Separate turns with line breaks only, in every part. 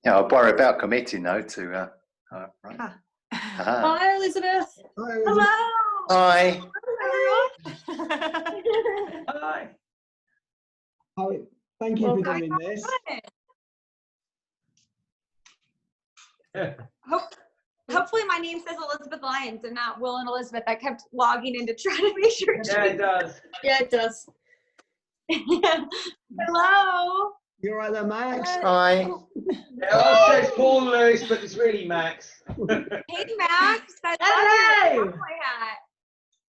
Yeah, I worry about committing though to. Right.
Hi, Elizabeth.
Hi, Elizabeth.
Hello.
Hi.
Hi.
Hi. Thank you for doing this.
Hopefully my name says Elizabeth Lyons and not Will and Elizabeth. I kept logging in to try to make sure.
Yeah, it does.
Yeah, it does.
Hello.
You're right there, Max.
Hi.
Yeah, it says Paul Lewis, but it's really Max.
Hey, Max. I
Hello.
love your cowboy hat.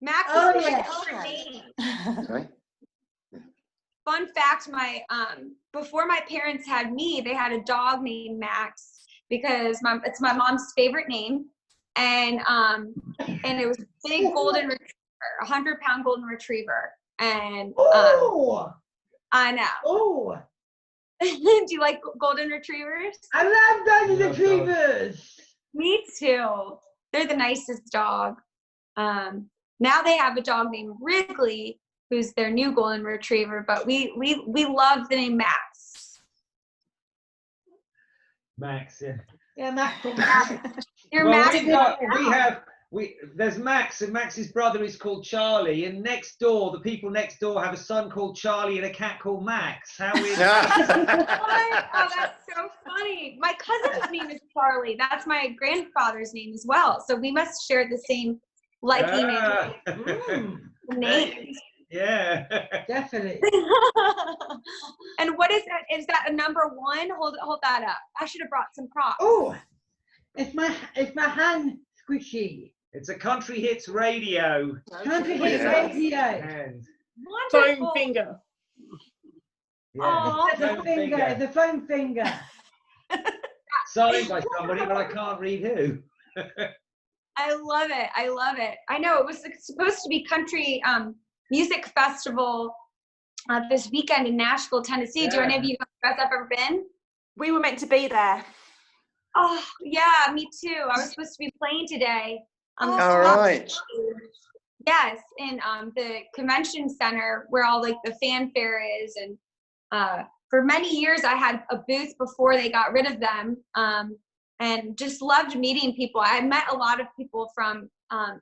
Max
Oh,
is my
yeah.
favorite name.
Sorry?
Fun fact, before my parents had me, they had a dog named Max because it's my mom's favorite name. And it was a big golden retriever, 100-pound golden retriever. And I know.
Oh,
Do you like golden retrievers?
I love golden retrievers.
Me too. They're the nicest dog. Now they have a dog named Wrigley, who's their new golden retriever, but we love the name Max.
Max, yeah.
Yeah, Max.
You're
Well,
Max.
There's Max, and Max's brother is called Charlie, and next door, the people next door have a son called Charlie and a cat called Max. How weird.
What? Oh, that's so funny. My cousin's name is Charlie. That's my grandfather's name as well. So we must share the same liking and names.
Yeah.
Definitely.
And what is that? Is that a number one? Hold that up. I should have brought some props.
Oh, it's my hand squishy.
It's a country hits radio.
Country hit radio.
And
Wonderful.
Foam finger.
yeah,
Aw.
It's a finger. It's a foam finger.
signed by somebody, but I can't read who.
I love it. I love it. I know it was supposed to be country music festival this weekend in Nashville, Tennessee. Do any of you guys have ever been?
We were meant to be there.
Oh, yeah, me too. I was supposed to be playing today.
All right.
Yes, in the convention center where all like the fanfare is. And for many years, I had a booth before they got rid of them. And just loved meeting people. I met a lot of people from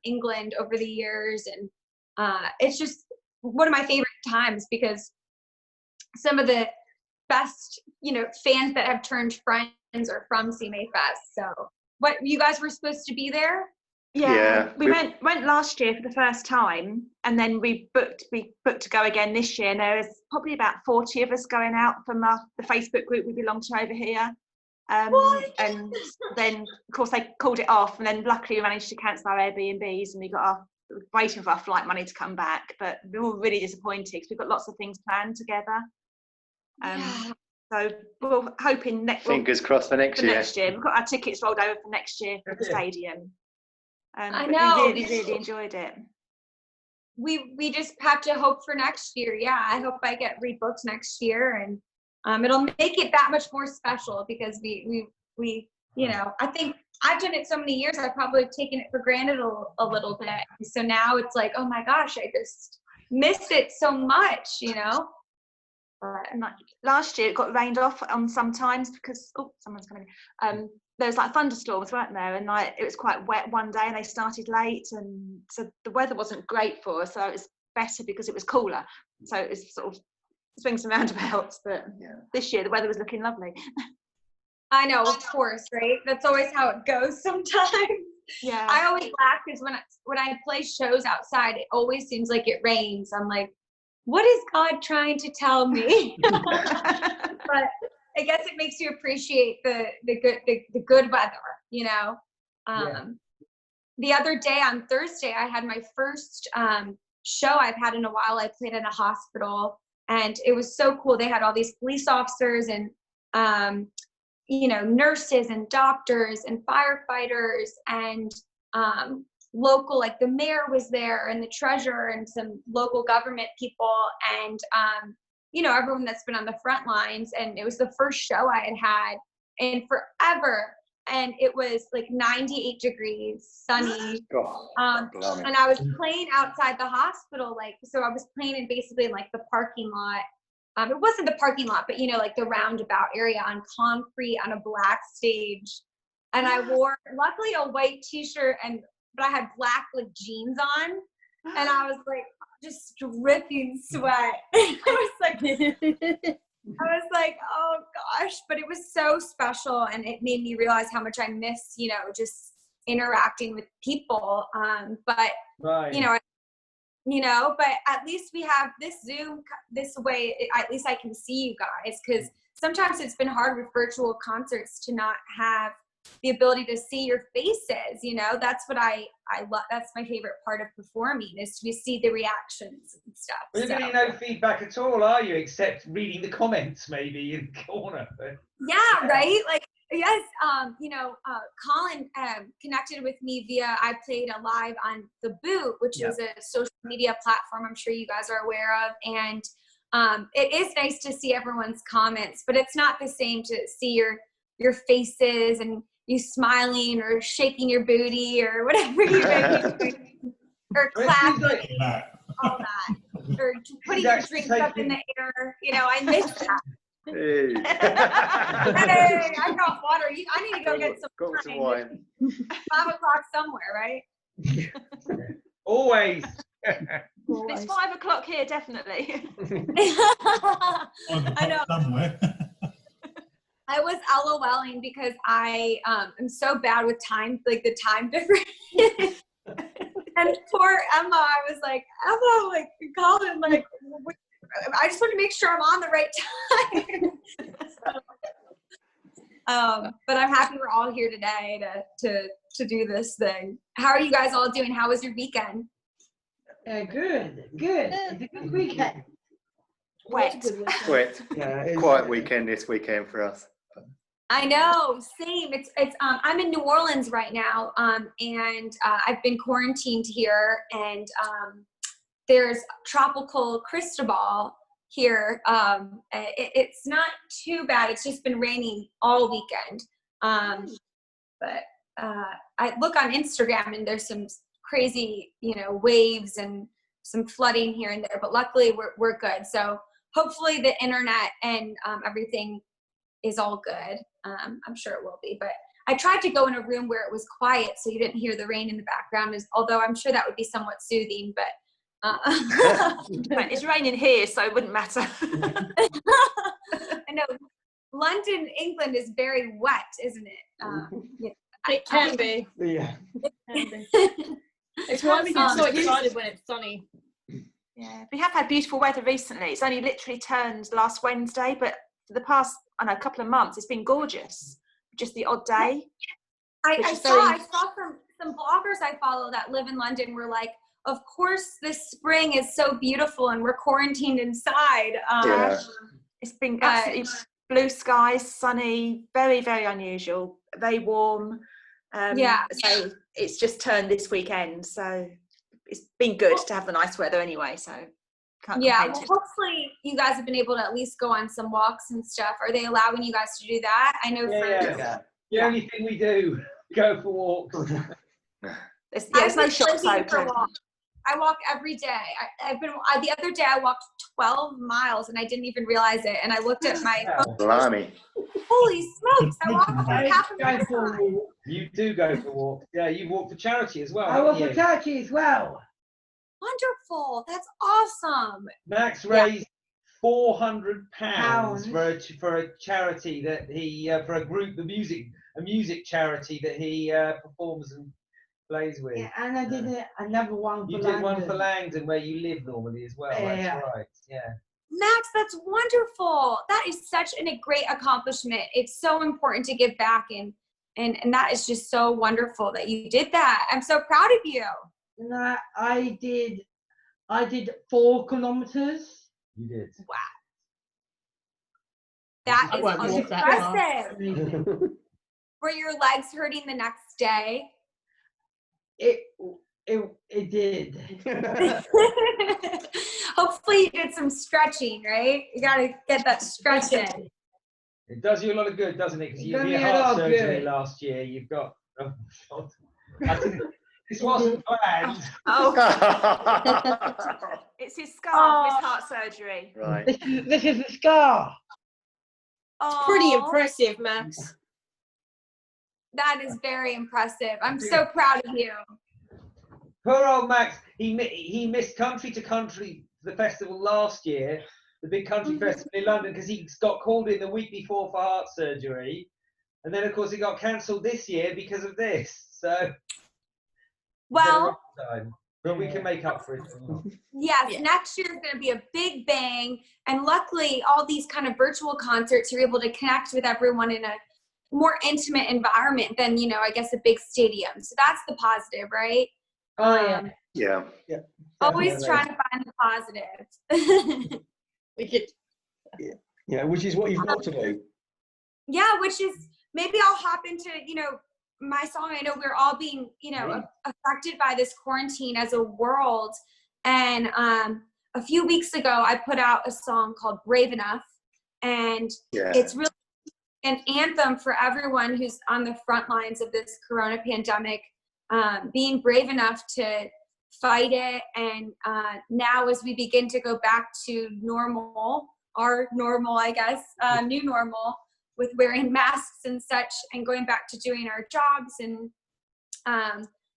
England over the years, and it's just one of my favorite times because some of the best, fans that have turned friends are from CMA Fest. So, what, you guys were supposed to be there?
Yeah. We went last year for the first time, and then we booked to go again this year. And there was probably about 40 of us going out from the Facebook group we belong to over here. And then of course they called it off, and then luckily we managed to cancel our Airbnbs, and we got waiting for our flight money to come back, but we were really disappointed because we've got lots of things planned together. So we're hoping
Fingers crossed for next year.
We've got our tickets rolled over for next year for the stadium.
I know.
We really enjoyed it.
We just have to hope for next year. Yeah, I hope I get rebooked next year, and it'll make it that much more special because we I think I've done it so many years, I've probably taken it for granted a little bit. So now it's like, oh my gosh, I just miss it so much,
And like last year it got rained off on sometimes because someone's coming in. There was like thunderstorms, weren't there? And like it was quite wet one day, and they started late, and so the weather wasn't great for us. So it was better because it was cooler. So it was sort of swings and roundabouts. But this year the weather was looking lovely.
I know, of course, right? That's always how it goes sometimes.
Yeah.
I always laugh because when I play shows outside, it always seems like it rains. I'm like, what is God trying to tell me? But I guess it makes you appreciate the good weather, The other day on Thursday, I had my first show I've had in a while. I played in a hospital, and it was so cool. They had all these police officers and nurses and doctors and firefighters and local, like the mayor was there and the treasurer and some local government people and, everyone that's been on the front lines. And it was the first show I had in forever. And it was like 98 degrees, sunny. And I was playing outside the hospital, so I was playing in basically like the parking lot. it wasn't the parking lot, but you know, like the roundabout area on concrete on a black stage. And I wore, luckily, a white t-shirt, but I had black like jeans on, and I was like just dripping sweat. I was like, oh gosh, but it was so special, and it made me realize how much I miss, you know, just interacting with people. But
Right.
you know, but at least we have this Zoom this way. At least I can see you guys, because sometimes it's been hard with virtual concerts to not have the ability to see your faces. You know, that's what I love. That's my favorite part of performing, is to see the reactions and stuff.
Well, you're getting no feedback at all, are you? Except reading the comments, maybe in the corner.
Yeah, right. Like, yes, you know, Colin connected with me via, I played a live on The Boot, which is a social media platform I'm sure you guys are aware of. And it is nice to see everyone's comments, but it's not the same to see your faces and you smiling or shaking your booty or whatever you may be doing, or clapping, all that, or putting your drinks up in the air. You know, I miss that.
Hey.
Hey, I got water. I need to go get some
wine.
5 o'clock somewhere, right?
Always.
It's 5 o'clock here, definitely.
I know.
Somewhere.
I was LOLing because I am so bad with time, like the time difference. And poor Emma, I was like, Emma, like, Colin, like, I just want to make sure I'm on the right time. But I'm happy we're all here today to do this thing. How are you guys all doing? How was your weekend?
Good. It's a good weekend.
Wet.
Wet.
Yeah,
Quiet weekend this weekend for us.
I know, same. It's I'm in New Orleans right now, and I've been quarantined here, and there's tropical Cristobal here. It's not too bad. It's just been raining all weekend. But I look on Instagram and there's some crazy, you know, waves and some flooding here and there, but luckily we're good. So hopefully the internet and everything is all good. I'm sure it will be, but I tried to go in a room where it was quiet so you didn't hear the rain in the background, although I'm sure that would be somewhat soothing, but
It's raining here, so it wouldn't matter.
I know London, England is very wet, isn't it?
It can be.
Yeah.
It's why we get so excited when it's sunny.
Yeah, we have had beautiful weather recently. It's only literally turned last Wednesday, but for the past, I know, a couple of months, it's been gorgeous. Just the odd day.
I saw some bloggers I follow that live in London were like, of course this spring is so beautiful and we're quarantined inside.
It's been absolutely blue skies, sunny, very, very unusual, very warm. So it's just turned this weekend. So it's been good to have the nice weather anyway. So can't complain.
Well, hopefully you guys have been able to at least go on some walks and stuff. Are they allowing you guys to do that? I know
The only thing we do, go for walks.
There's no shops open.
I walk every day. The other day I walked 12 miles and I didn't even realize it. And I looked at my phone.
Blimey.
Holy smokes! I walked like half a mile.
You do go for walks. Yeah, you walk for charity as well.
I walk for charity as well.
Wonderful! That's awesome.
Max raised £400 for a charity that he for a group, a music charity that he performs and plays with.
Yeah, and I did another one for
You
London.
did one for Langdon where you live normally as well.
Yeah.
That's right. Yeah.
Max, that's wonderful. That is such a great accomplishment. It's so important to give back, and that is just so wonderful that you did that. I'm so proud of you.
No, I did 4 kilometers.
You did.
Wow. That
I won't
is
walk that
impressive. Were your legs hurting the next day?
It did.
Hopefully you did some stretching, right? You got to get that stretch in.
It does you a lot of good, doesn't it? Because you had
It does me a
heart
lot of
surgery
good.
last year. You've got. This wasn't planned.
Oh, it's his scar for his heart surgery.
Right.
This is the scar.
Pretty
Oh,
impressive, Max.
That is very impressive. I'm so proud of you.
Poor old Max. He missed Country to Country, the festival last year, the big country festival in London, because he got called in the week before for heart surgery, and then of course it got cancelled this year because of this. So,
Well,
but we can make up for it.
yes,
Yeah.
next year is going to be a big bang. And luckily, all these kind of virtual concerts, you're able to connect with everyone in a more intimate environment than, you know, I guess a big stadium. So that's the positive, right?
Oh yeah.
Yeah.
Always trying to find the positive.
We could.
Yeah, which is what you've got to do.
Yeah, which is, maybe I'll hop into, you know, my song. I know we're all being, you know, affected by this quarantine as a world. And a few weeks ago, I put out a song called Brave Enough. And it's really an anthem for everyone who's on the front lines of this corona pandemic, being brave enough to fight it. And now as we begin to go back to normal, our normal, I guess, new normal, with wearing masks and such, and going back to doing our jobs and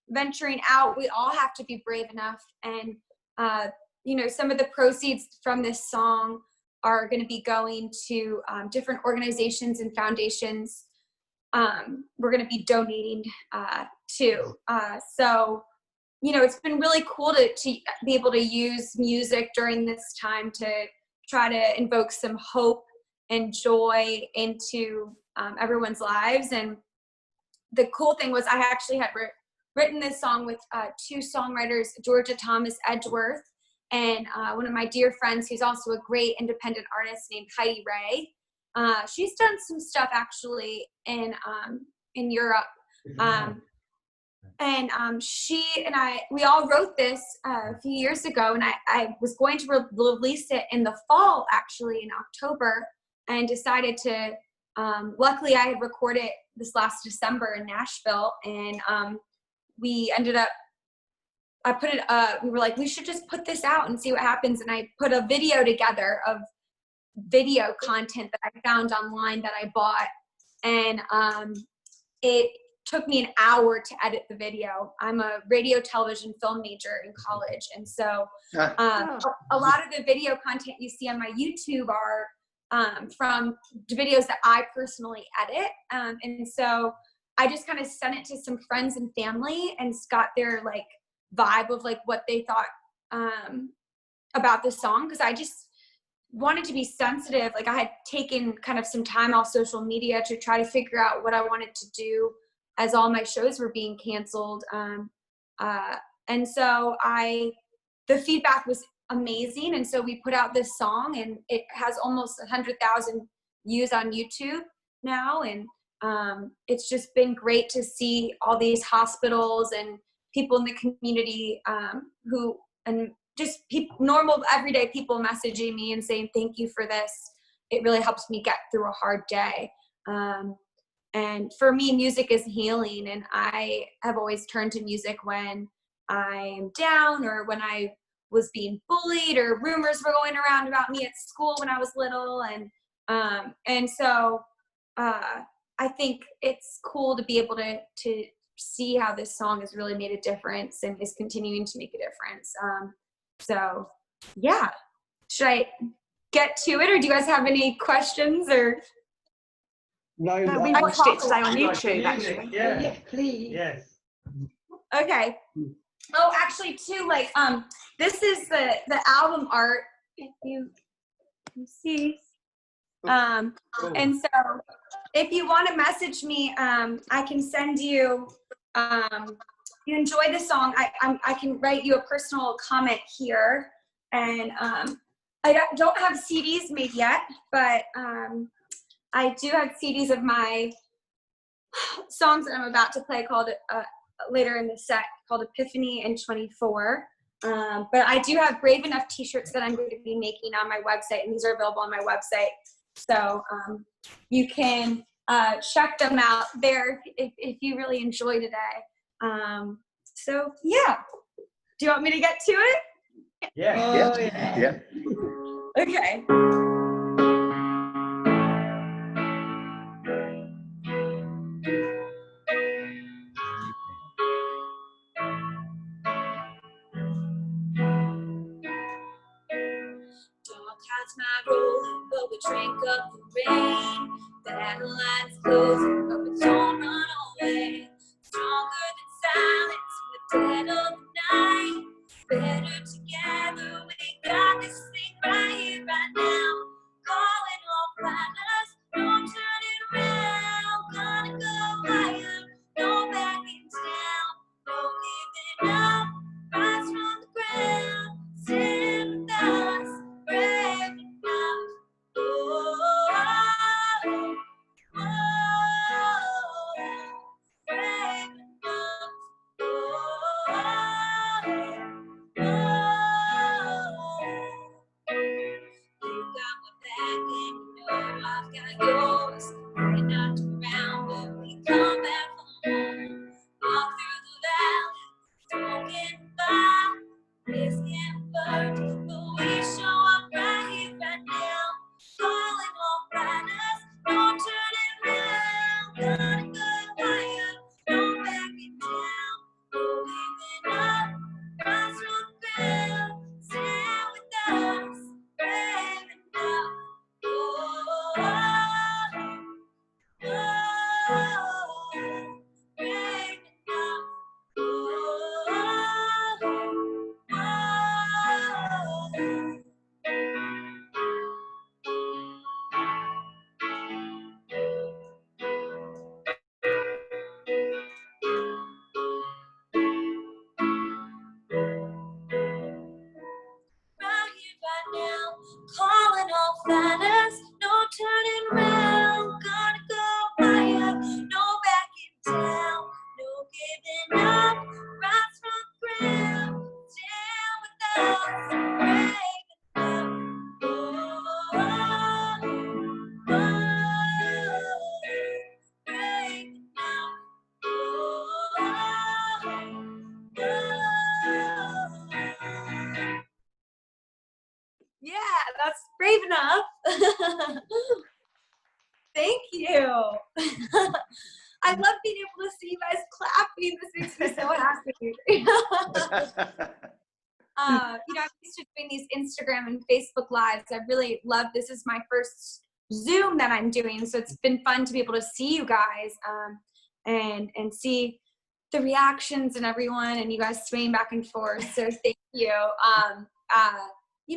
venturing out, we all have to be brave enough. And, you know, some of the proceeds from this song are going to be going to different organizations and foundations we're going to be donating to. So, you know, it's been really cool to be able to use music during this time to try to invoke some hope and joy into everyone's lives. And the cool thing was I actually had written this song with two songwriters, Georgia Thomas Edgeworth, and one of my dear friends who's also a great independent artist named Heidi Ray. She's done some stuff actually in Europe. And she and we all wrote this a few years ago, and I was going to release it in the fall, actually in October, and decided to, luckily I had recorded this last December in Nashville, and we ended up, we were like, we should just put this out and see what happens. And I put a video together of video content that I found online that I bought. And it took me an hour to edit the video. I'm a radio, television, film major in college. And so a lot of the video content you see on my YouTube are from videos that I personally edit. And so I just kind of sent it to some friends and family and got their like vibe of like what they thought about the song, because I just wanted to be sensitive. Like I had taken kind of some time off social media to try to figure out what I wanted to do as all my shows were being canceled. And so the feedback was amazing. And so we put out this song, and it has almost 100,000 views on YouTube now. And it's just been great to see all these hospitals and people in the community and just people, normal everyday people messaging me and saying, thank you for this. It really helps me get through a hard day. And for me, music is healing. And I have always turned to music when I'm down, or when I was being bullied, or rumors were going around about me at school when I was little. And so I think it's cool to be able to see how this song has really made a difference and is continuing to make a difference. So yeah, should I get to it, or do you guys have any questions? Or
No,
we watched it today on YouTube, actually.
Yeah.
Yes, please.
Yes.
okay. Oh, actually too, like this is the album art, if you can see. And so if you want to message me, I can send you, you enjoy the song, I can write you a personal comment here. And I don't have CDs made yet, but I do have CDs of my songs that I'm about to play called later in the set, called Epiphany and 24. But I do have Brave Enough t-shirts that I'm going to be making on my website, and these are available on my website. So you can check them out there if you really enjoy today. So yeah, do you want me to get to it?
Yeah.
Yeah.
Okay. Dark hides my rolling, but we drink up the rain. Battle lines closing, but we don't run away. Stronger than silence in the dead of the night. Better together, we got this thing right here, right now. Calling all fighters, no turning around. Gonna go higher, no backing down, no giving up. Rise from the ground, stand with us, brave enough. Oh, oh, oh, oh, brave enough. Oh, oh, oh. You got my back and you know I've got yours. We're knocked around, but we come back home. Walk through the valley, don't get by. Risk getting burned, but we show up right here, right now. Calling all fighters, no turning around. Gonna go higher, no backing down, no giving up. Rise from the ground, stand with us, brave enough. Oh, oh, oh, oh, brave enough. Oh, oh, oh. Right here, right now, calling all fighters, no turning round. Gonna go higher, no backing down, no giving up. Rise from the ground, stand with us, brave enough. Oh, oh, oh, brave enough. Oh, oh, oh. Yeah, that's brave enough. Thank you. I love being able to see you guys clapping. This makes me so happy. I'm used to doing these Instagram and Facebook lives. I really love this. Is my first Zoom that I'm doing, so it's been fun to be able to see you guys and see the reactions and everyone and you guys swaying back and forth. So thank you.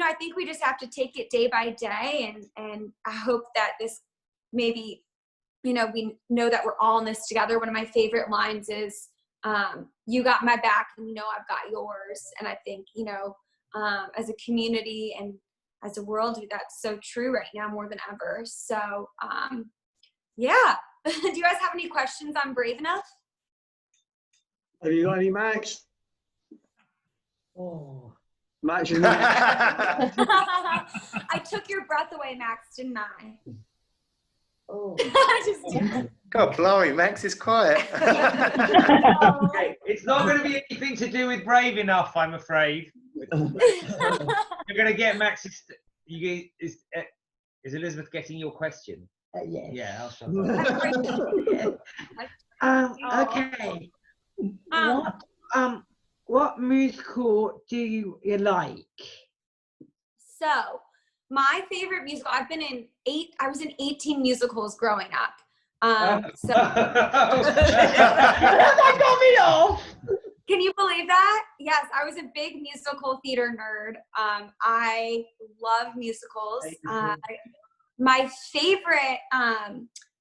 I think we just have to take it day by day, and I hope that this maybe, we know that we're all in this together. One of my favorite lines is, you got my back and I've got yours. And I think, as a community and as a world, that's so true right now more than ever. So, yeah. Do you guys have any questions on Brave Enough?
Have you got any, Max?
Oh.
Max is not.
I took your breath away, Max, didn't I?
Oh.
God, blimey, Max is quiet.
Okay, it's not going to be anything to do with Brave Enough, I'm afraid. You're going to get Max's. Is Elizabeth getting your question?
Yes.
Yeah, I'll shut up.
Okay. What musical do you like?
So, my favorite musical, I was in 18 musicals growing up. So
That got me off.
Can you believe that? Yes, I was a big musical theater nerd. I love musicals. My favorite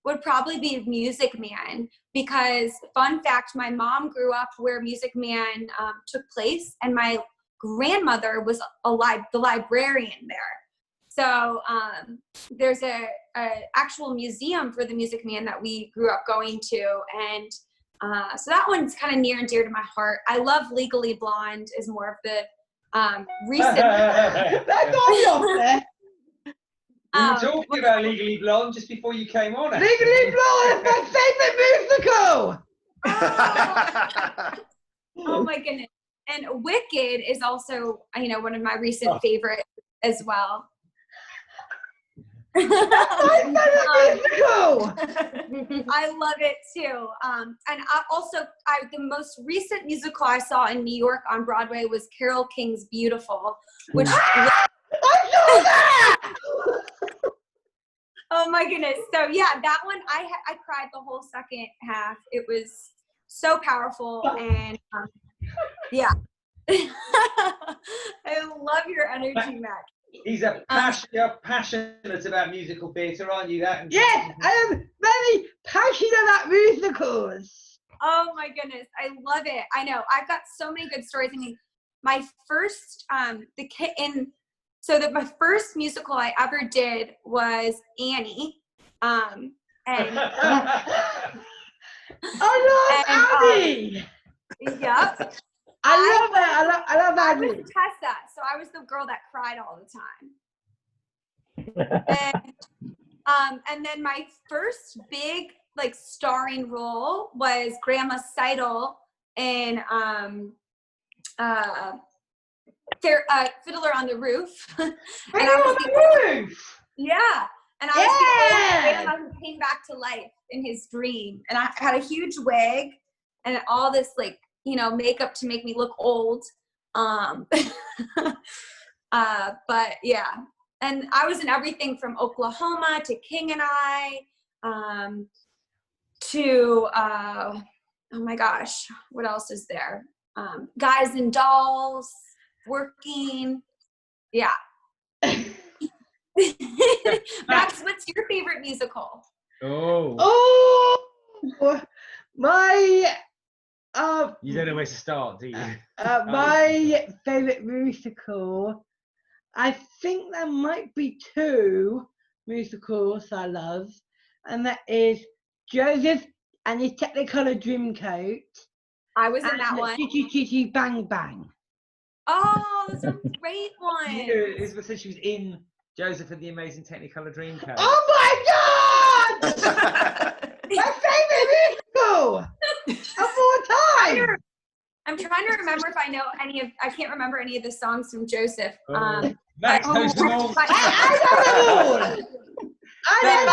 would probably be Music Man, because fun fact, my mom grew up where Music Man took place, and my grandmother was the librarian there. So there's a actual museum for the Music Man that we grew up going to, and so that one's kind of near and dear to my heart. I love Legally Blonde is more of the recent.
That got me off there.
We were talking about Legally Blonde just before you came on.
Legally Blonde is my favourite musical.
Oh my goodness. And Wicked is also, one of my recent favorites as well.
My favorite musical.
I love it too. And the most recent musical I saw in New York on Broadway was Carole King's Beautiful, which
I saw that.
oh my goodness. So yeah, that one I cried the whole second half. It was so powerful, and yeah. I love your energy, Mac.
He's you're passionate about musical theatre, aren't you?
Yes, I am very passionate about musicals.
Oh my goodness, I love it. I know. I've got so many good stories. I mean, my first my first musical I ever did was Annie. And
I love Annie.
Yep.
I love
I
Annie.
was Tessa, so I was the girl that cried all the time. And then my first big starring role was Grandma Seidel in Fiddler on the Roof. And
I was the roof.
Yeah. And I was the old grandma who came back to life in his dream. And I had a huge wig and all this makeup to make me look old. But yeah. And I was in everything from Oklahoma to King and I, to oh my gosh, what else is there? Guys and Dolls, Working. Yeah. Max, what's your favorite musical?
Oh,
my
you don't know where to start, do you?
my favorite musical, I think there might be two musicals I love, and that is Joseph and his Technicolor Dreamcoat.
I was in that one.
Chitty Chitty Bang Bang.
Oh, those are great ones.
Elizabeth said she was in Joseph and the Amazing Technicolor Dreamcoat.
Oh my God! My favorite musical of all time.
I'm trying to remember if I know I can't remember any of the songs from Joseph.
Max knows them all.
I know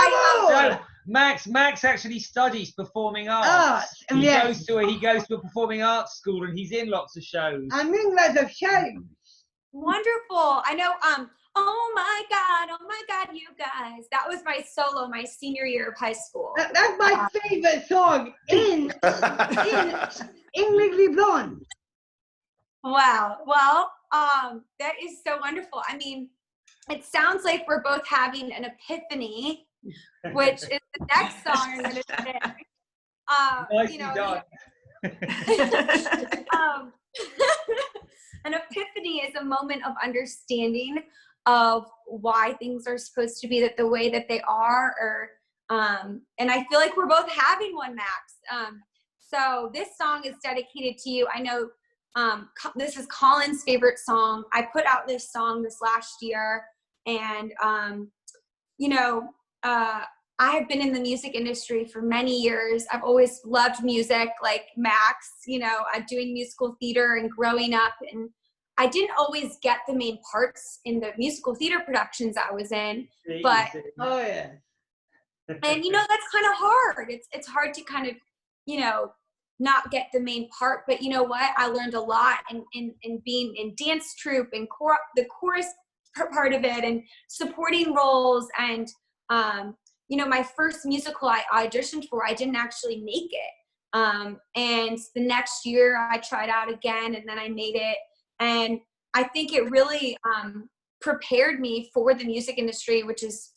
them all.
Max actually studies performing arts. He goes to a performing arts school, and he's in lots of shows.
I'm in lots of shows.
Wonderful. I know. Oh my God, you guys. That was my solo my senior year of high school.
That's my favorite song in Legally Blonde.
Wow. Well, that is so wonderful. I mean, it sounds like we're both having an epiphany, which is the next song I'm going to sing.
Nicely done.
An epiphany is a moment of understanding of why things are supposed to be the way that they are, and I feel like we're both having one, Max. So this song is dedicated to you. I know this is Colin's favorite song. I put out this song this last year, and I have been in the music industry for many years. I've always loved music, like Max, doing musical theater and growing up. And I didn't always get the main parts in the musical theater productions I was in. But
oh yeah.
And that's kind of hard. It's hard to kind of, not get the main part. But you know what? I learned a lot in being in dance troupe and the chorus part of it and supporting roles. And my first musical I auditioned for, I didn't actually make it. And the next year I tried out again, and then I made it. And I think it really prepared me for the music industry, which is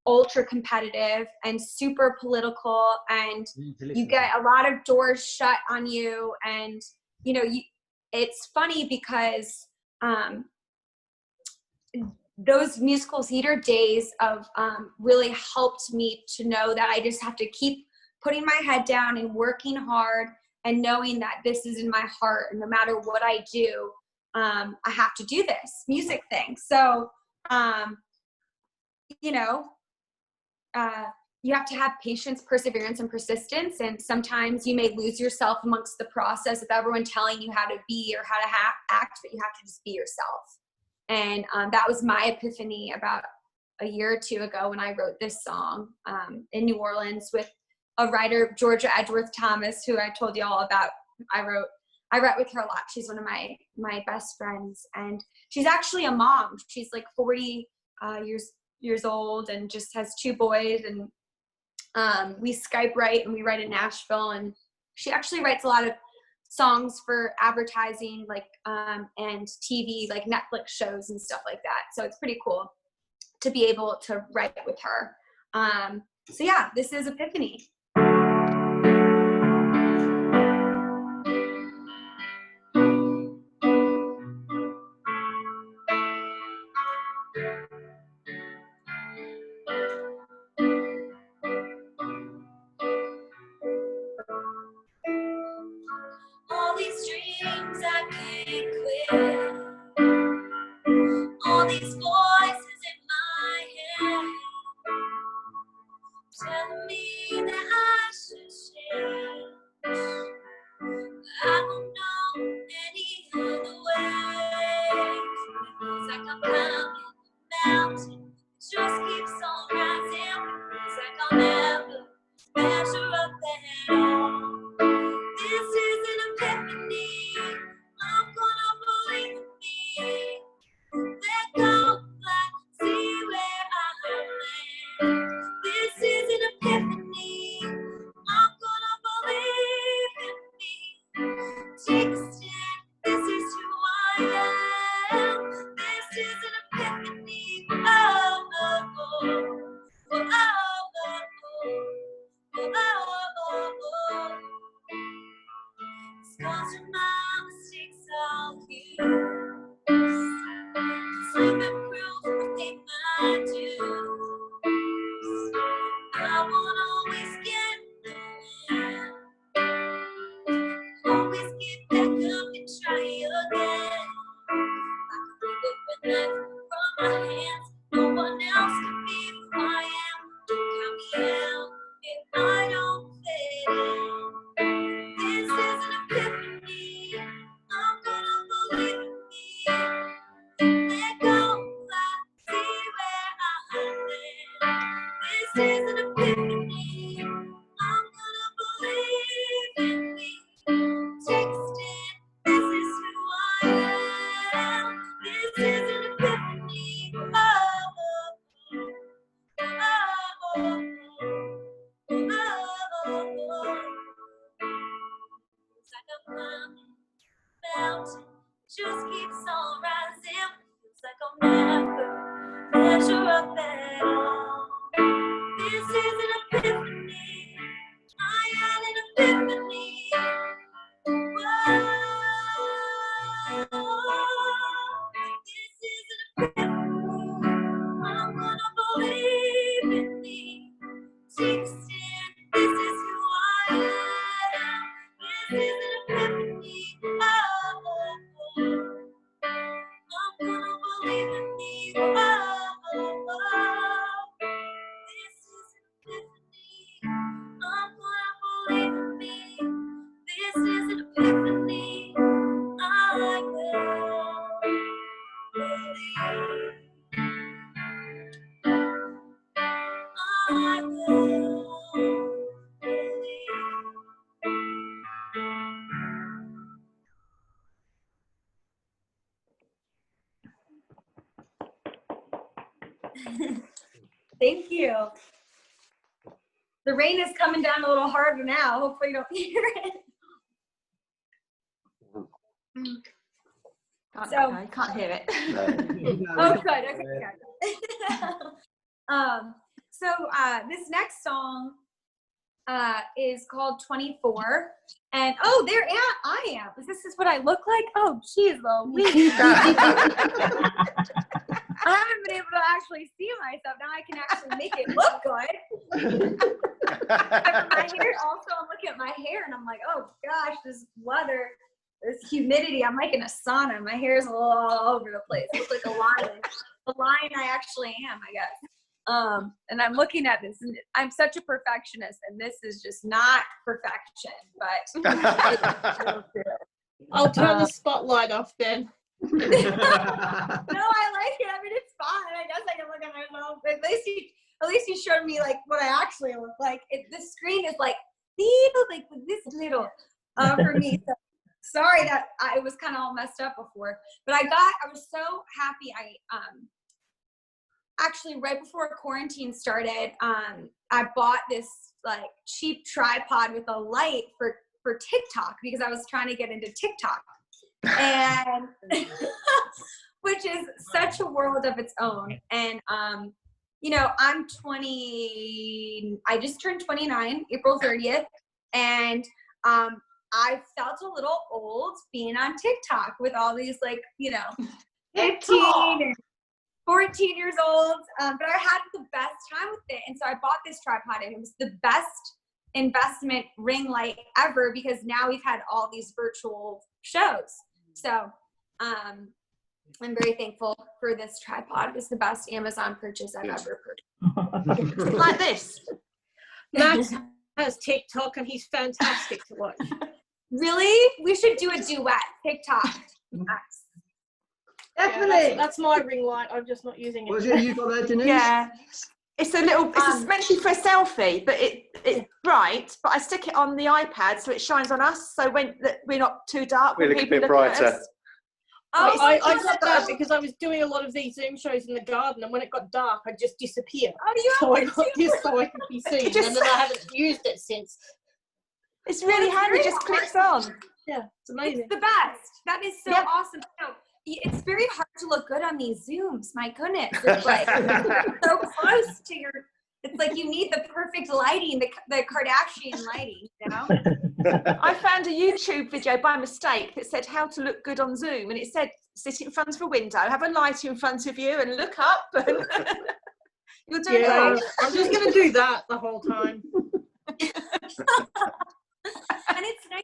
ultra competitive and super political, and you get a lot of doors shut on you. And it's funny because those musical theater days of really helped me to know that I just have to keep putting my head down and working hard and knowing that this is in my heart, and no matter what I do, I have to do this music thing. So you have to have patience, perseverance, and persistence. And sometimes you may lose yourself amongst the process of everyone telling you how to be or how to act, but you have to just be yourself. And that was my epiphany about a year or two ago when I wrote this song in New Orleans with a writer, Georgia Edgeworth Thomas, who I told you all about. I write with her a lot. She's one of my best friends, and she's actually a mom. She's like 40 years old and just has 2 boys, and we Skype write, and we write in Nashville, and she actually writes a lot of songs for advertising, like and TV, like Netflix shows and stuff like that. So it's pretty cool to be able to write with her. So yeah, this is Epiphany.
All these dreams I can't quit. All these voices in my head telling me that I should change. I don't know any other way. It feels like I'm climbing a mountain. It just keeps on rising. It feels like I'll never measure up at all. This is an epiphany. I'm gonna believe in me. Let go, fly, see where I land. This is an epiphany. I'm gonna believe in me. Take a stand. This is who I am. This is an epiphany. Oh, oh, oh. Oh, oh, oh, oh. Oh, oh, oh. Scars from my mistakes I'll use. Swimming through everything I do. I won't always get the win. Always get back up and try again. I can rip a knife from my hands. No one else can be who I am. Don't count me out if I don't fit in. This is an epiphany. I'm gonna believe in me. Let go, fly, see where I land. This is an epiphany. I'm gonna believe in me. Take a stand. This is who I am. This is an epiphany. Oh, oh, oh, oh, oh, oh, oh. It's like I'm climbing a mountain, just keeps on rising. Feels like I'll never measure up at all. This is an epiphany. I had an epiphany. Whoa. This is an epiphany. I'm gonna believe in me. Take a stand. This is who I am. This is an epiphany. Oh, oh, oh. I'm gonna believe in me. Oh, oh, oh. This is an epiphany. I'm gonna believe in me. This is an epiphany. I will believe. I will believe.
Thank you. The rain is coming down a little harder now. Hopefully you don't hear it.
I can't hear it.
Oh, good. Okay, good. So this next song is called 24. And oh, there I am. This is what I look like? Oh, geez, Louise. I haven't been able to actually see myself. Now I can actually make it look good. My hair, also, I'm looking at my hair and I'm like, oh gosh, this weather, this humidity. I'm like in a sauna. My hair is a little all over the place. It looks like a lion. The lion I actually am, I guess. And I'm looking at this, and I'm such a perfectionist, and this is just not perfection, but
I'll turn the spotlight off then.
no, I like it. I mean, it's fine. I guess I can look at myself. At least you showed me like what I actually look like. The screen is like this little for me. So, sorry that I was kind of all messed up before, but I was so happy. Actually, right before quarantine started, I bought this like cheap tripod with a light for TikTok because I was trying to get into TikTok, and which is such a world of its own. And you know, I'm 20. I just turned 29, April 30th, and I felt a little old being on TikTok with all these like, you know, 15 and 14 years old, but I had the best time with it. And so I bought this tripod, and it was the best investment ring light ever because now we've had all these virtual shows. So I'm very thankful for this tripod. It was the best Amazon purchase I've ever purchased.
Like this.
Max has TikTok and he's fantastic to watch.
Really? We should do a duet. TikTok. Max.
Definitely.
Yeah, that's my ring light. I'm just not using it.
Was it you got that, Denise?
Yeah. It's a little, it's meant to be for a selfie, but it's bright, but I stick it on the iPad so it shines on us, so when we're not too dark.
We
when
look a
people
bit
look at
brighter.
us.
Oh,
I got that because I was doing a lot of these Zoom shows in the garden, and when it got dark, I'd just disappear.
Oh, do you
So I
have
got this so I could be seen, and then I haven't used it since.
It's really handy, it just clicks on.
Yeah, it's amazing.
It's the best. That is so
Yeah.
awesome. No, it's very hard to look good on these Zooms. My goodness. It's like so close to your, it's like you need the perfect lighting, the Kardashian lighting, you know?
I found a YouTube video by mistake that said how to look good on Zoom, and it said sit in front of a window, have a light in front of you, and look up. And you're doing it all.
I'm just going to do that the whole time.
And it's nice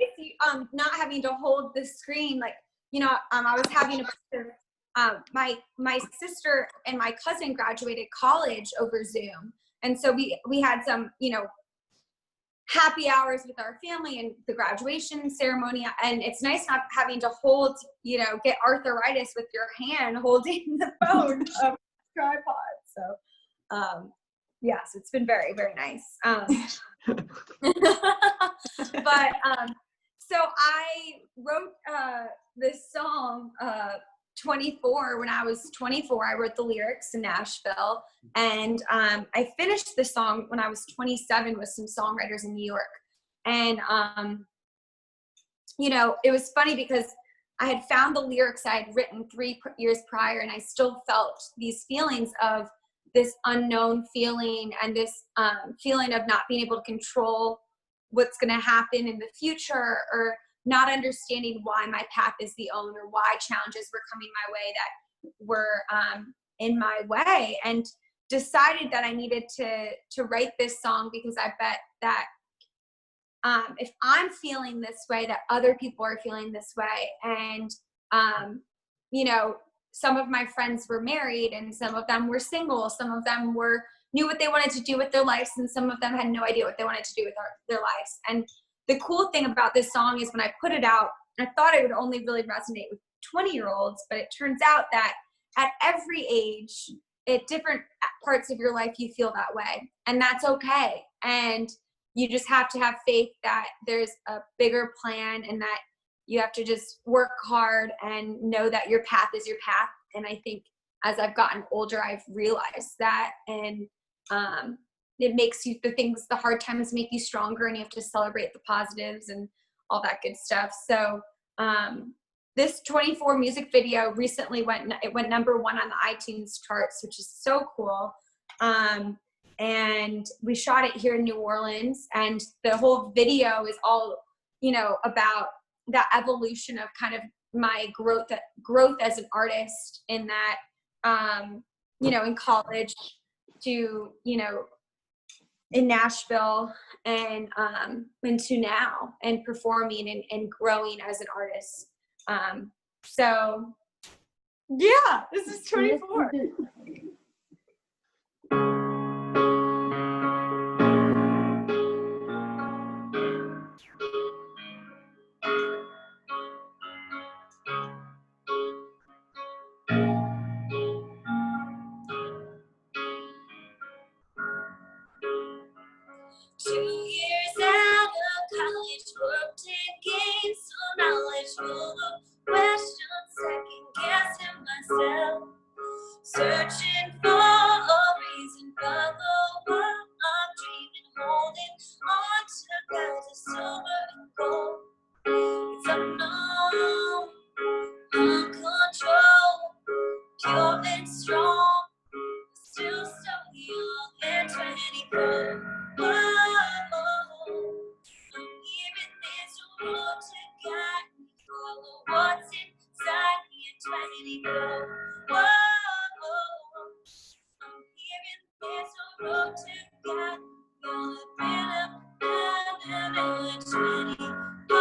not having to hold the screen. Like, you know, I was having a picture. My sister and my cousin graduated college over Zoom, and so we had some, you know, happy hours with our family and the graduation ceremony. And it's nice not having to hold, you know, get arthritis with your hand holding the phone of the tripod. So, yes, it's been very, very nice. But so I wrote this song 24 when I was 24. I wrote the lyrics in Nashville, and I finished the song when I was 27 with some songwriters in New York. And you know, it was funny because I had found the lyrics I had written 3 years prior, and I still felt these feelings of this unknown feeling and this feeling of not being able to control what's going to happen in the future, or not understanding why my path is the own, or why challenges were coming my way that were in my way, and decided that I needed to write this song because I bet that if I'm feeling this way, that other people are feeling this way. And, you know, some of my friends were married, and some of them were single. Some of them knew what they wanted to do with their lives, and some of them had no idea what they wanted to do with their lives. And the cool thing about this song is when I put it out, I thought it would only really resonate with 20-year-olds, but it turns out that at every age, at different parts of your life, you feel that way. And that's okay. And you just have to have faith that there's a bigger plan, and that you have to just work hard and know that your path is your path. And I think as I've gotten older, I've realized that. And it makes you, the hard times make you stronger, and you have to celebrate the positives and all that good stuff. So this 24 music video recently went #1 on the iTunes charts, which is so cool. And we shot it here in New Orleans, and the whole video is all, you know, about that evolution of kind of my growth as an artist, in that, you know, in college to, you know, in Nashville, and into now, and performing and growing as an artist. So yeah, this is 24.
2 years out of college, worked and gained some knowledge, full of questions, second guessing myself, searching for a reason, follow what I'm dreaming, holding on to clouds of silver and gold. It's unknown, uncontrolled, pure and strong, still so young and 24. Whoa, I'm hearing there's a road to guide me, follow what's inside me at 24. Whoa, I'm hearing there's a road to guide me, gonna fill up at 24.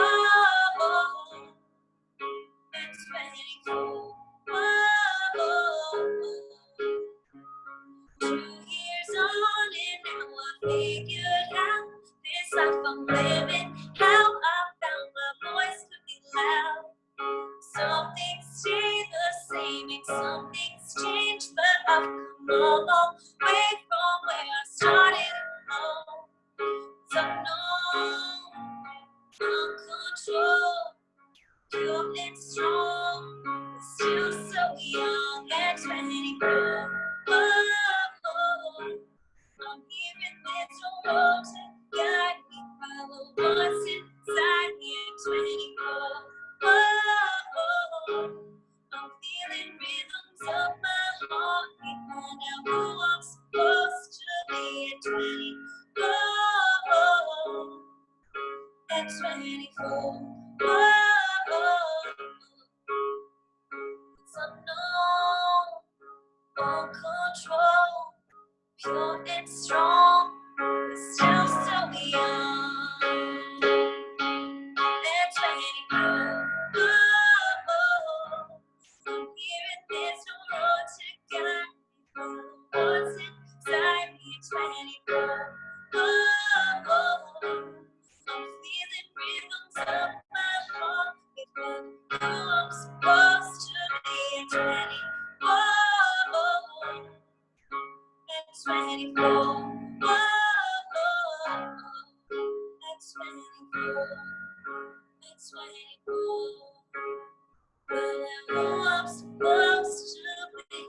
At 24. Whoa. 2 years on and now I figured out this life I'm living, how I found my voice to be loud. Some things stay the same and some things change, but I've come a long way from where I started alone. It's unknown, uncontrolled, pure and strong, but still so young at 24. I'm hearing there's a road to guide me, follow what's inside me at 24. I'm feeling rhythms of my heartbeat, find out who I'm supposed to be at 24. At 24. It's unknown, uncontrolled, pure and strong, but still so young. At 24. I'm hearing there's no road to guide me, follow what's inside me at 24. I'm feeling rhythms of my heart, it's who I'm supposed to be at 24. At 24. At 24. At 24. Well, I'm who I'm supposed to be.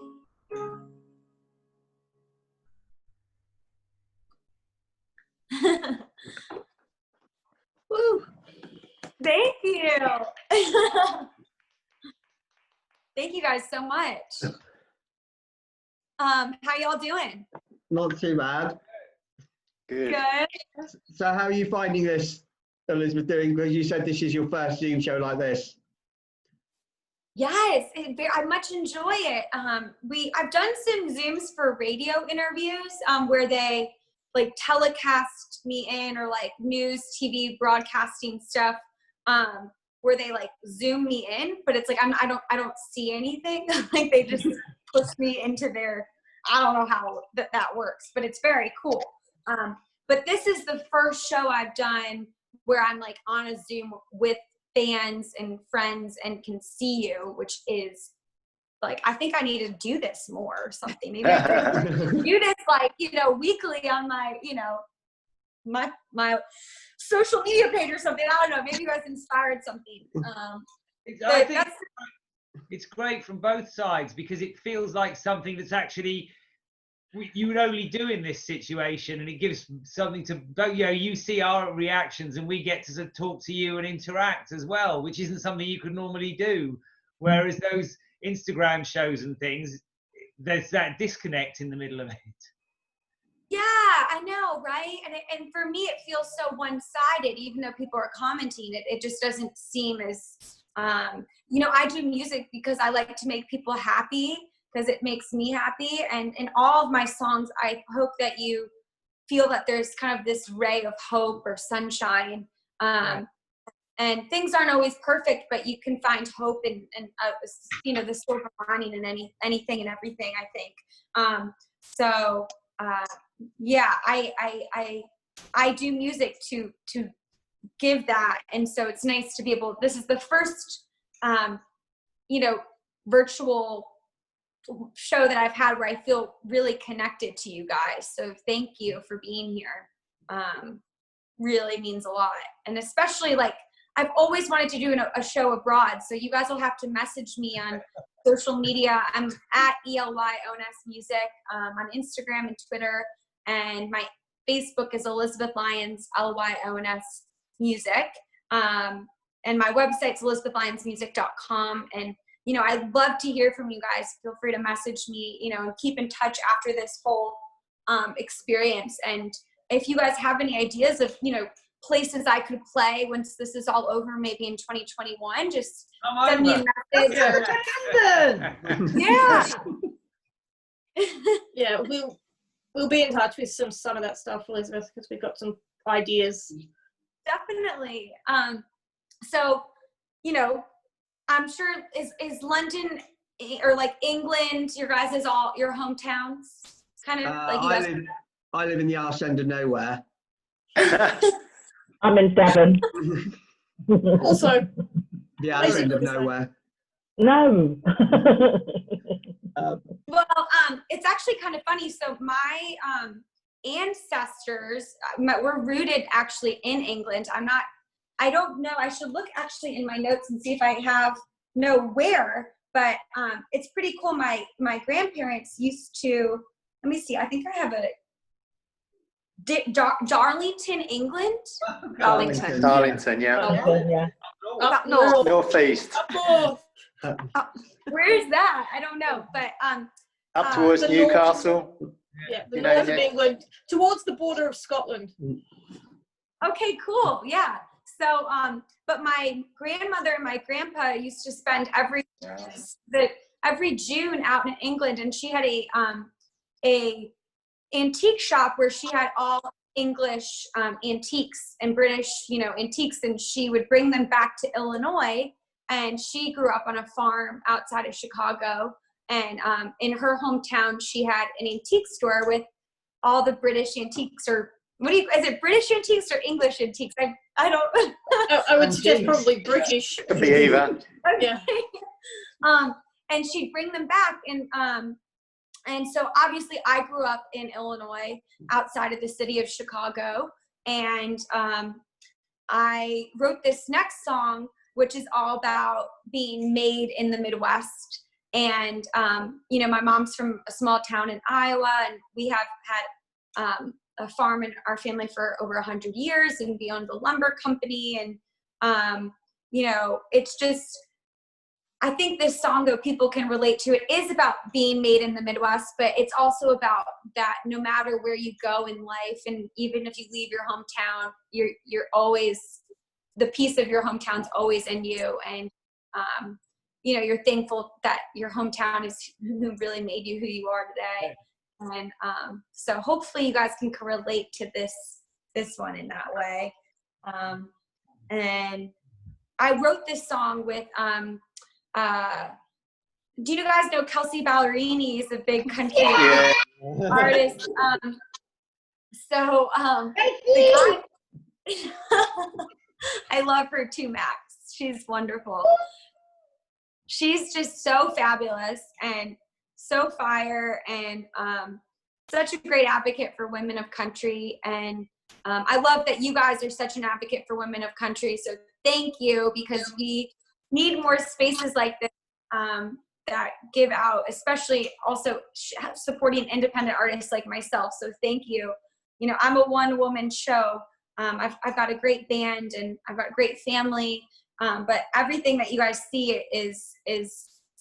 Woo. Thank you. Thank you guys so much. How y'all doing?
Not too bad.
Good.
Good.
So how are you finding this, Elizabeth, doing? Because you said this is your first Zoom show like this.
Yes, I much enjoy it. I've done some Zooms for radio interviews where they like telecast me in, or like news, TV, broadcasting stuff, where they like Zoom me in, but it's like I don't see anything. Like they just push me into their, I don't know how that works, but it's very cool. But this is the first show I've done where I'm like on a Zoom with fans and friends and can see you, which is like, I think I need to do this more or something. Maybe I could do this like, weekly on my, my social media page or something. I don't know. Maybe you guys inspired something.
I think it's great from both sides, because it feels like something that's actually you would only do in this situation, and it gives something to, you see our reactions and we get to sort of talk to you and interact as well, which isn't something you could normally do. Whereas those Instagram shows and things, there's that disconnect in the middle of it.
Yeah, I know, right? And for me, it feels so one-sided, even though people are commenting. It just doesn't seem as, I do music because I like to make people happy, because it makes me happy. And in all of my songs, I hope that you feel that there's kind of this ray of hope or sunshine. And things aren't always perfect, but you can find hope in the silver lining in anything and everything, I think. I do music to give that. And so it's nice to be able, this is the first, virtual show that I've had where I feel really connected to you guys. So thank you for being here. really means a lot. And especially like, I've always wanted to do a show abroad. So you guys will have to message me on social media. I'm at ELYONS Music on Instagram and Twitter. And my Facebook is Elizabeth Lyons, LYONS Music. And my website's elizabethlyonsmusic.com. And, you know, I'd love to hear from you guys. Feel free to message me, you know, and keep in touch after this whole experience. And if you guys have any ideas of, you know, places I could play once this is all over, maybe in 2021, just send me a message. Yeah.
Yeah, we'll be in touch with some of that stuff, Elizabeth, because we've got some ideas.
Definitely. So, you know, I'm sure is London or like England, your guys is all your hometowns, kind of like you guys.
I live in the arse end of nowhere.
I'm in Devon.
Also,
The arse end of nowhere.
No.
Well, it's actually kind of funny. So my ancestors were rooted actually in England. I don't know. I should look actually in my notes and see if I know where, but it's pretty cool. My grandparents used to, let me see, I think I have a Darlington, England.
Darlington.
Darlington, yeah.
Yeah.
up north.
Northeast.
Up north.
Where is that? I don't know, but
Up towards
the
Newcastle.
Yeah, the
You know,
north of
yeah.
England, towards the border of Scotland.
okay, cool. Yeah. So, but my grandmother and my grandpa used to spend every June out in England, and she had a antique shop where she had all English antiques and British, you know, antiques, and she would bring them back to Illinois. And she grew up on a farm outside of Chicago, and in her hometown, she had an antique store with all the British antiques, or is it British antiques or English antiques? I don't.
I would suggest probably British.
Could be either.
Yeah.
And she'd bring them back, and so obviously I grew up in Illinois, outside of the city of Chicago, and I wrote this next song, which is all about being made in the Midwest. And you know, my mom's from a small town in Iowa, and we have had a farm in our family for over 100 years, and we owned a lumber company. And you know, it's just, I think this song, though, people can relate to. It is about being made in the Midwest, but it's also about that no matter where you go in life, and even if you leave your hometown, you're always, the piece of your hometown's always in you. And you know, you're thankful that your hometown is who really made you who you are today. And so hopefully you guys can relate to this one in that way. And I wrote this song with do you guys know Kelsey Ballerini is a big country artist? So the guy, I love her too, Max. She's wonderful. She's just so fabulous and so fire, and such a great advocate for women of country. And I love that you guys are such an advocate for women of country. So thank you, because we need more spaces like this that give out, especially also supporting independent artists like myself. So thank you. You know, I'm a one-woman show. I've got a great band, and I've got a great family. But everything that you guys see is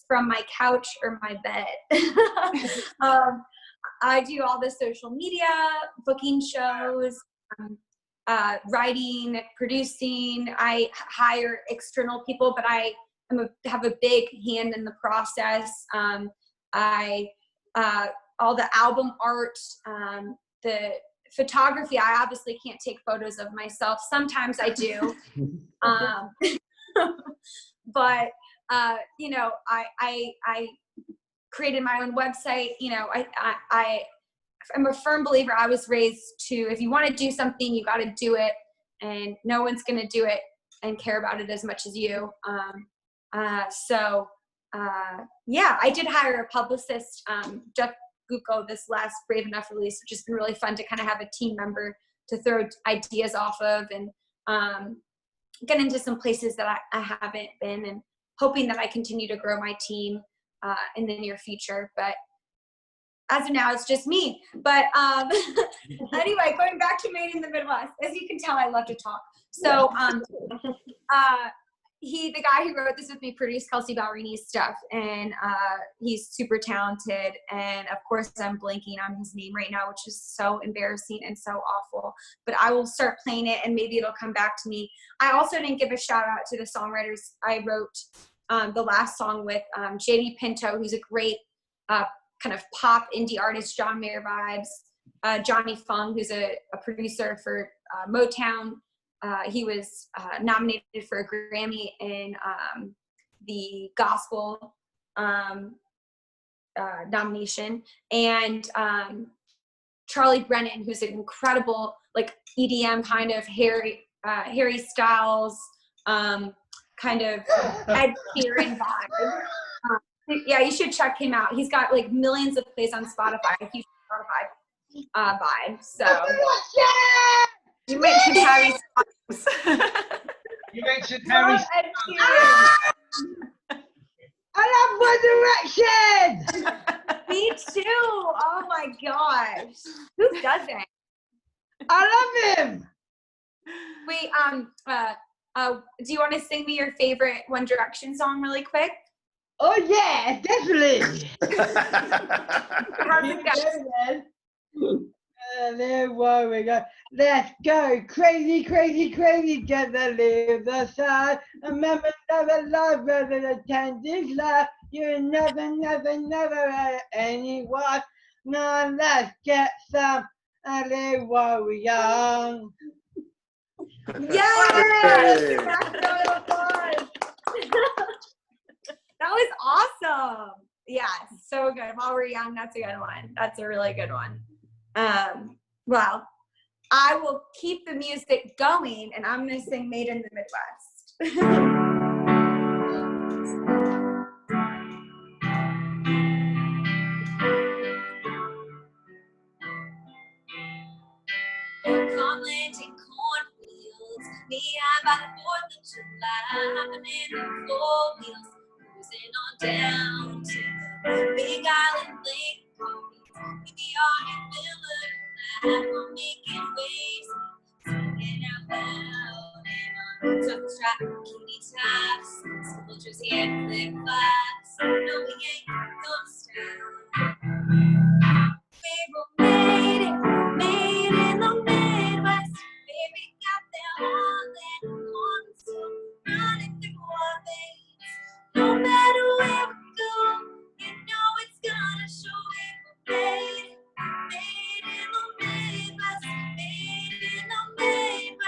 from my couch or my bed. I do all the social media, booking shows, writing, producing. I hire external people, but I have a big hand in the process. All the album art, the photography. I obviously can't take photos of myself. Sometimes I do. But you know, I created my own website. You know, I'm a firm believer. I was raised to, if you want to do something, you got to do it, and no one's going to do it and care about it as much as you. Yeah, I did hire a publicist, Jeff Gucko, this last Brave Enough release, which has been really fun to kind of have a team member to throw ideas off of, and get into some places that I haven't been, and hoping that I continue to grow my team in the near future. But as of now, it's just me. But anyway, going back to Made in the Midwest, as you can tell, I love to talk. So the guy who wrote this with me produced Kelsey Ballerini's stuff, and he's super talented. And of course, I'm blanking on his name right now, which is so embarrassing and so awful. But I will start playing it, and maybe it'll come back to me. I also didn't give a shout out to the songwriters I wrote the last song with, JD Pinto, who's a great kind of pop indie artist, John Mayer vibes, Johnny Fung, who's a producer for Motown. He was nominated for a Grammy in the gospel nomination, and Charlie Brennan, who's an incredible like EDM kind of Harry Styles kind of Ed Sheeran vibe. Yeah, you should check him out. He's got like millions of plays on Spotify. A huge Spotify vibe. So you mentioned Harry Styles.
You mentioned Harry
Ed Sheeran.
I love One Direction.
Me too. Oh my gosh. Who doesn't?
I love him.
Wait, do you want to sing me your favorite One Direction song really quick?
Oh yeah, definitely.
How's it go?
There we go. Let's go crazy, crazy, crazy. Get the leave the side. Remember, never love rather than attend this life. You never, never, never had anyone. Now let's get some early while we're young.
Yes! That was awesome. Yeah, so good. While we're young, that's a good one. That's a really good one. Well, I will keep the music going, and I'm going to sing Made in the Midwest.
Farmland and cornfields, knee high by the 4th of July, hopping in the 4 wheels, cruising on down to the Big Island Lake parties. We are in Miller, we're making waves, singing out loud in our tough track, bikini tops, simple jersey and flip flops. No, we ain't gonna stop. We were made in the Midwest. Baby got their Holland corn, so running through our veins. No matter where we go, you know it's gonna show. We were made in the Midwest. Made in the Midwest.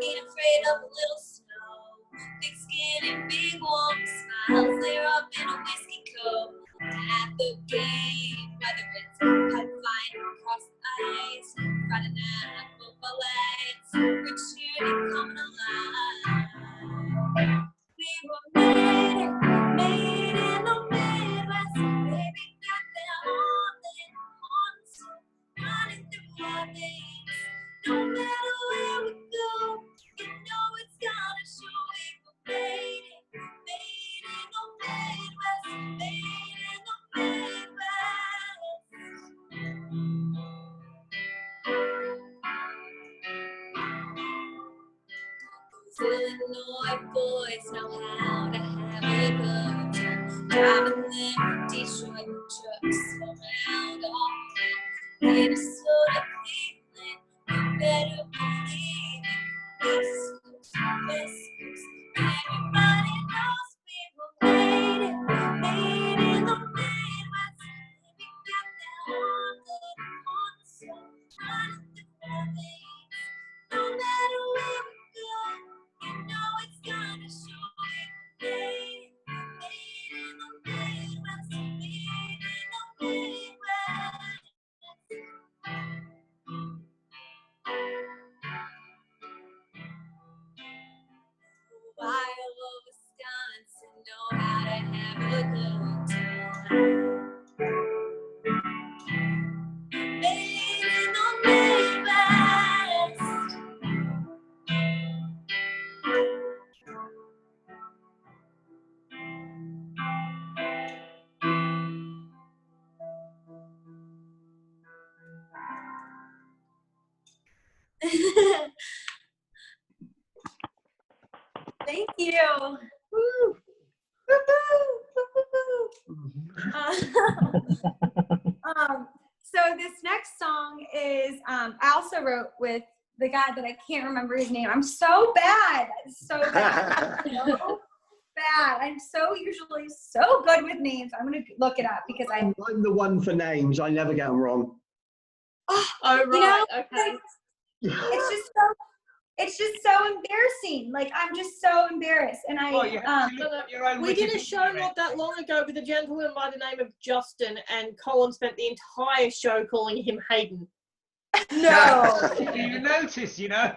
Ain't afraid of a little snow. Big skin and big warm smiles. Layer up in a whiskey coat. At the game, whether it's pipe flying across the ice, Friday night football lights, we're cheering coming alive. We were made in the Midwest. Baby got their Holland horns running through our veins. No matter where we go, you know it's gonna show. We were made in the Midwest, made in the Midwest. Those Illinois boys know how to have a good time, driving them Detroit trucks around all around Minnesota, Cleveland. You better believe it. East Coast, West Coast, everybody knows we were made in the Midwest. We got that Holland on the soul, running through our veins. No matter where we go, you know it's gonna show. We were made in the Midwest, made in the Midwest.
you. Woo. So this next song is I also wrote with the guy that I can't remember his name. I'm so bad. So bad. So bad. I'm so usually so good with names. I'm gonna look it up because
I'm the one for names. I never get them wrong.
Oh, right. Okay.
It's just so embarrassing. Like I'm just so embarrassed. And I
You have to look up your own
we did a
Wikipedia
show
page.
not that long ago with a gentleman by the name of Justin, and Colin spent the entire show calling him Hayden.
no.
You notice, you know.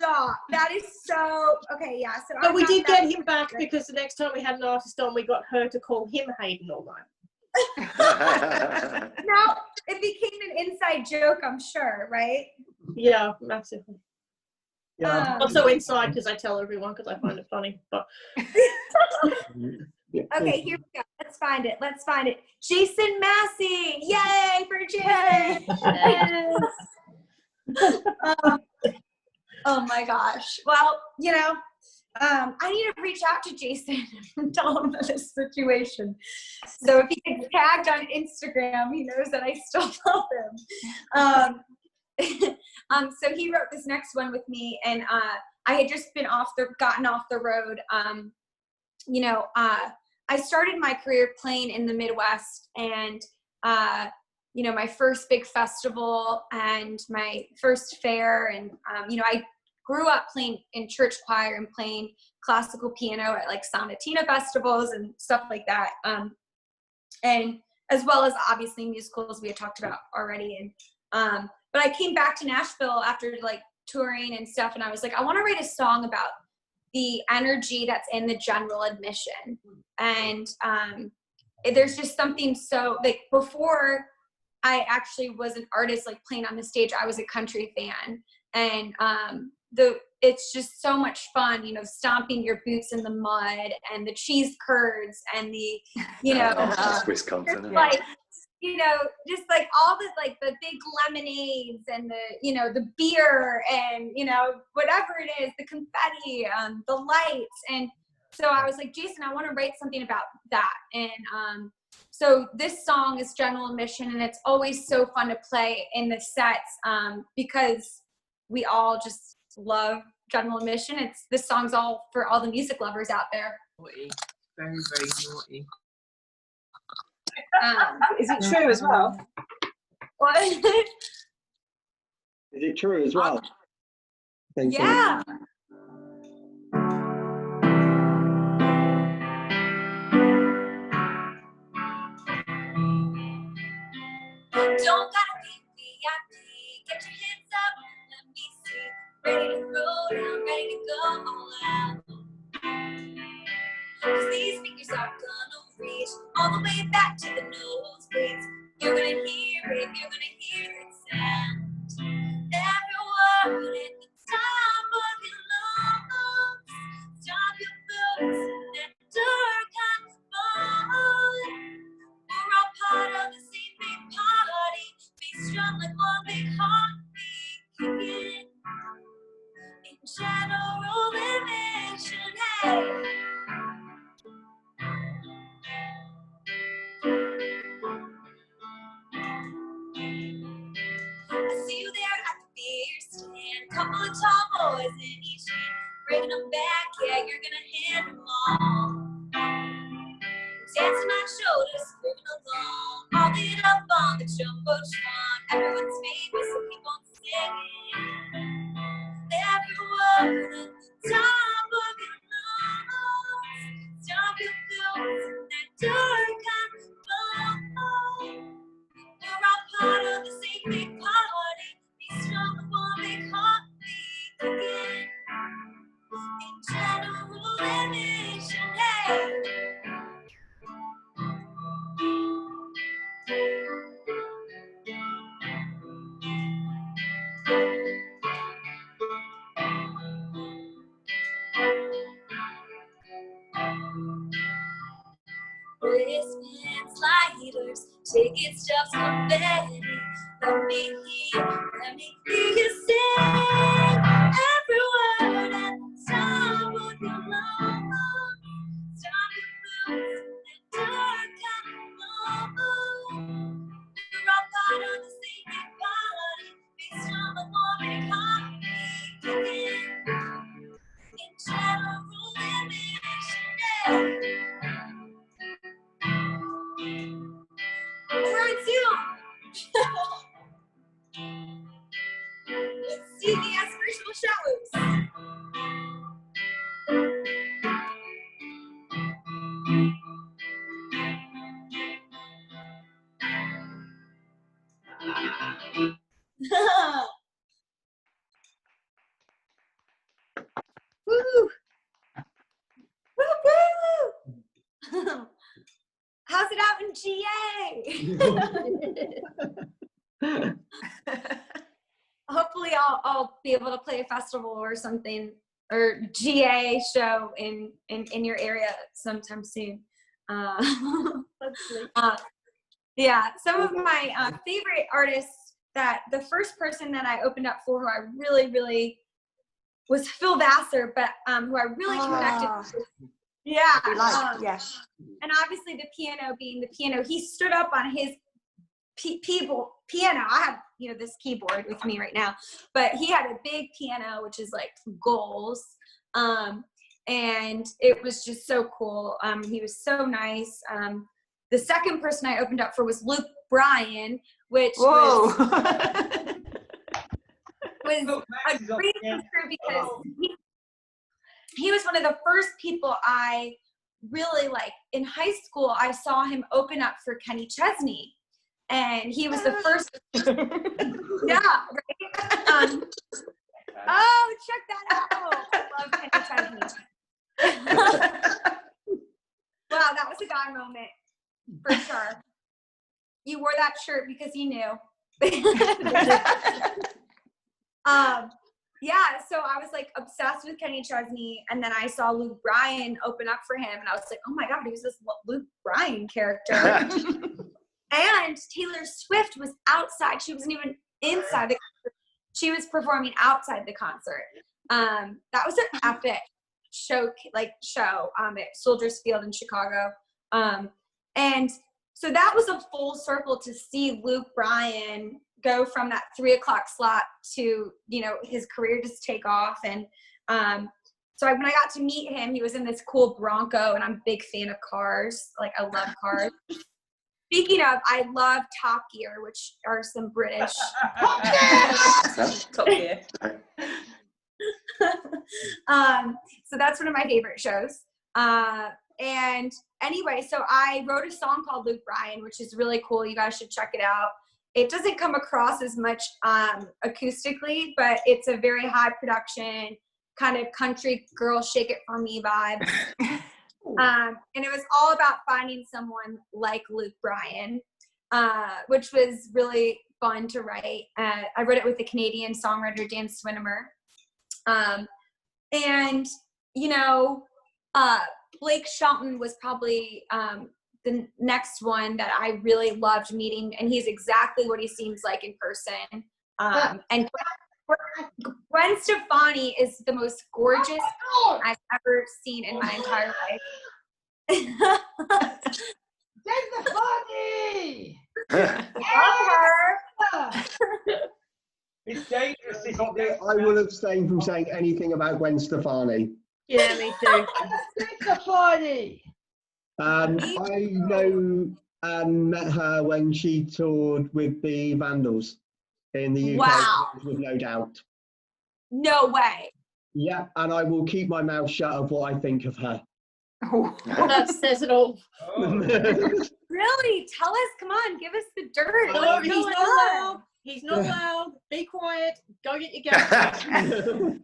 Stop. That is so okay. Yeah. So
But
I'm
we
not
did
that
get him back
good.
because the next time we had an artist on, we got her to call him Hayden all night.
Now it became an inside joke, I'm sure, right?
Yeah, massively.
Yeah.
Not so inside because I tell everyone because I find it funny. But
Okay, here we go. Let's find it. Jason Massey. Yay for Jason. Oh my gosh. Well, I need to reach out to Jason and tell him this situation. So if he gets tagged on Instagram, he knows that I still love him. So he wrote this next one with me, and I had just gotten off the road. I started my career playing in the Midwest, and my first big festival and my first fair, and I grew up playing in church choir and playing classical piano at like Sonatina festivals and stuff like that. And as well as obviously musicals we had talked about already. And but I came back to Nashville after like touring and stuff, and I was like, I want to write a song about the energy that's in the general admission. And there's just something so like before I actually was an artist like playing on the stage, I was a country fan, and it's just so much fun, stomping your boots in the mud and the cheese curds and the
That's Wisconsin, isn't it?
like just like all the like the big lemonades and the beer and whatever it is, the confetti, the lights. And so I was like, Jason, I want to write something about that. And so this song is General Admission, and it's always so fun to play in the sets because we all just love General Admission. This song's all for all the music lovers out there.
Naughty. Very, very naughty.
is it true as well?
What?
Is it true as well? Thank you.
Yeah.
Don't gotta be VIP. Get your hands up and let me see. Ready to throw down, ready to go all out. 'Cause these fingers are gonna reach all the way back to the nosebleeds. You're gonna hear it, you're gonna hear that sound. Every word at the top of your lungs. Stop your boots in that dark hot fun. We're all part of the same big party. Be strong like one big heartbeat. Kicking in general admission. Hey. I see you there at the beer stand. Couple of tall boys in each hand. Bringing them back, yeah, you're gonna hand them all. Dancing on shoulders, moving along. All lit up on the jumbotron. Everyone's famous, so keep on singing. Every word at the top of your lungs. Stop your boots in that dark hot fun. We're all part of the same big party. Be strong with one big heartbeat again. In general admission, hey. Wristbands, lighters, ticket stubs, confetti. Let me hear you sing every word at the top of
We're on Zoom. CES virtual shows. Woo! Woo woo! How's it out in GA? Hopefully I'll be able to play a festival or something, or GA show in your area sometime soon. Yeah, some of my favorite artists, that the first person that I opened up for who I really was Phil Vassar, but who I really connected with. Yeah.
Yes.
And obviously the piano being the piano, he stood up on his piano. I have, this keyboard with me right now, but he had a big piano, which is like goals. And it was just so cool. He was so nice. The second person I opened up for was Luke Bryan, which was a dream come true because he was one of the first people I really like. In high school, I saw him open up for Kenny Chesney, and he was the first. Yeah, right. Oh, check that out! I love Kenny Chesney. Wow, that was a guy moment for sure. You wore that shirt because you knew. Yeah, so I was like obsessed with Kenny Chesney, and then I saw Luke Bryan open up for him, and I was like, oh my God, who's this Luke Bryan character? And Taylor Swift was outside. She wasn't even inside the concert. She was performing outside the concert. That was an epic show at Soldiers Field in Chicago. And so that was a full circle to see Luke Bryan go from that 3 o'clock slot to, his career just take off. And so when I got to meet him, he was in this cool Bronco, and I'm a big fan of cars. Like, I love cars. Speaking of, I love Top Gear, which are some British.
Top Gear.
So that's one of my favorite shows. And anyway, so I wrote a song called Luke Bryan, which is really cool. You guys should check it out. It doesn't come across as much acoustically, but it's a very high production, kind of country girl shake it for me vibe. And it was all about finding someone like Luke Bryan, which was really fun to write. I wrote it with the Canadian songwriter Dan Swinimer. And, Blake Shelton was probably the next one that I really loved meeting, and he's exactly what he seems like in person. And Gwen Stefani is the most gorgeous I've ever seen in my entire life.
Stefani!
Love her.
It's dangerous.
I will abstain from saying anything about Gwen Stefani.
Yeah, me too.
Stefani!
I met her when she toured with the Vandals in the UK.
Wow.
With No Doubt.
No way.
Yeah, and I will keep my mouth shut of what I think of her.
That says it all.
Really? Tell us. Come on. Give us the dirt.
No, he's not loud. He's not loud. Be quiet. Go get your gun.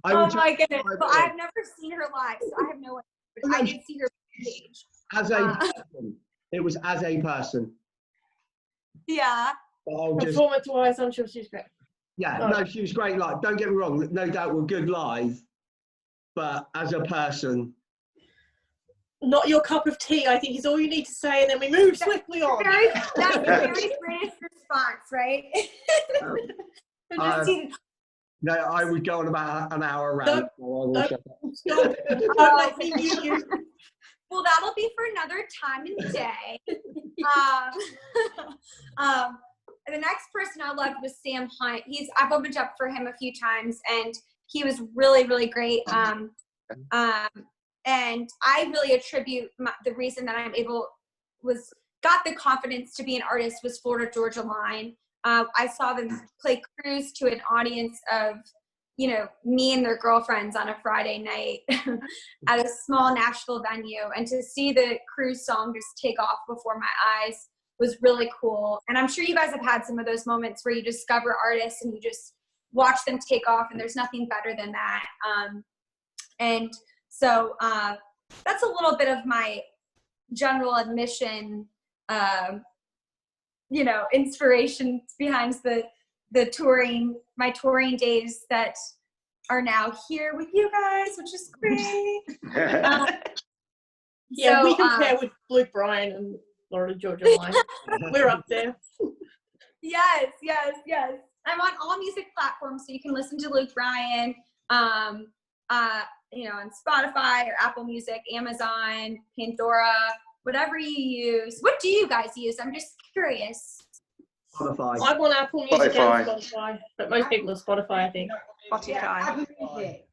Oh my goodness. But I've never seen her live, so I have no idea. But I did see her stage.
As a person. It was as a person.
Yeah.
Performance-wise, I'm sure she's great.
Yeah, no, she was great live. Don't get me wrong, No Doubt were good live, but as a person.
Not your cup of tea, I think is all you need to say, and then we move swiftly on.
That's a very British response, right?
No, I would go on about an hour around.
Don't let me mute you.
Well, that'll be for another time and day. The next person I loved was Sam Hunt. I've opened up for him a few times, and he was really, really great. And I really attribute the reason that I'm able was got the confidence to be an artist was Florida Georgia Line. I saw them play Cruise to an audience of, you know, me and their girlfriends on a Friday night at a small Nashville venue. And to see the Cruise song just take off before my eyes was really cool. And I'm sure you guys have had some of those moments where you discover artists and you just watch them take off, and there's nothing better than that. And so that's a little bit of my general admission, you know, inspiration behind the touring, my touring days that are now here with you guys, which is great.
Yeah,
so,
we compare with Luke Bryan and Florida Georgia Line. We're up there.
Yes. I'm on all music platforms, so you can listen to Luke Bryan, you know, on Spotify or Apple Music, Amazon, Pandora, whatever you use. What do you guys use? I'm just curious.
Spotify.
I'm on Apple Music and Spotify, but most people are Spotify, I think.
Spotify.
Apple Music.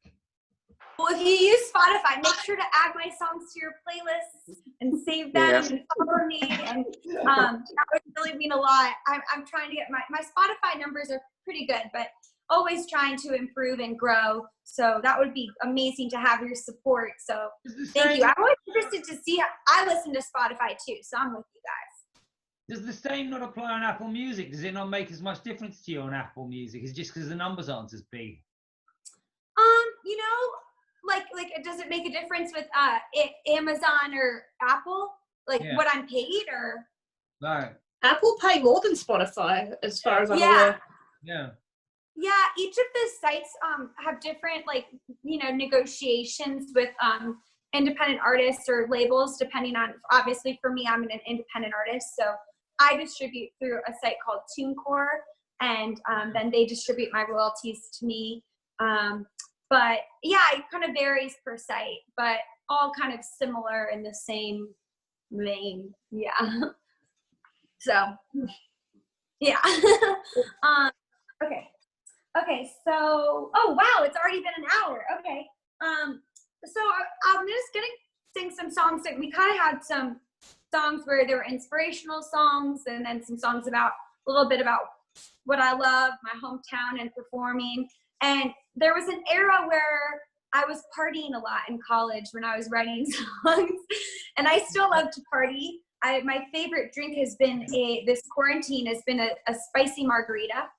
Well, if you use Spotify, make sure to add my songs to your playlists and save them and follow me. And that would really mean a lot. I'm trying to get my Spotify numbers are pretty good, but always trying to improve and grow. So that would be amazing to have your support. So thank you. I'm always interested to see. I listen to Spotify too, so I'm with you guys.
Does the same not apply on Apple Music? Does it not make as much difference to you on Apple Music? Is it just because the numbers aren't as big?
You know, like does it make a difference with Amazon or Apple? Like what I'm paid or?
No.
Apple pay more than Spotify, as far as I'm aware.
Yeah.
Yeah, each of the sites have different, like, you know, negotiations with independent artists or labels, depending on, obviously for me, I'm an independent artist, so I distribute through a site called TuneCore, and then they distribute my royalties to me. But yeah, it kind of varies per site, but all kind of similar in the same vein. Yeah. So, yeah. Okay, so, oh wow, it's already been an hour. Okay. So I'm just gonna sing some songs that we kind of had some songs where there were inspirational songs, and then some songs about a little bit about what I love, my hometown and performing. And there was an era where I was partying a lot in college when I was writing songs, and I still love to party. My favorite drink has been this quarantine has been a spicy margarita.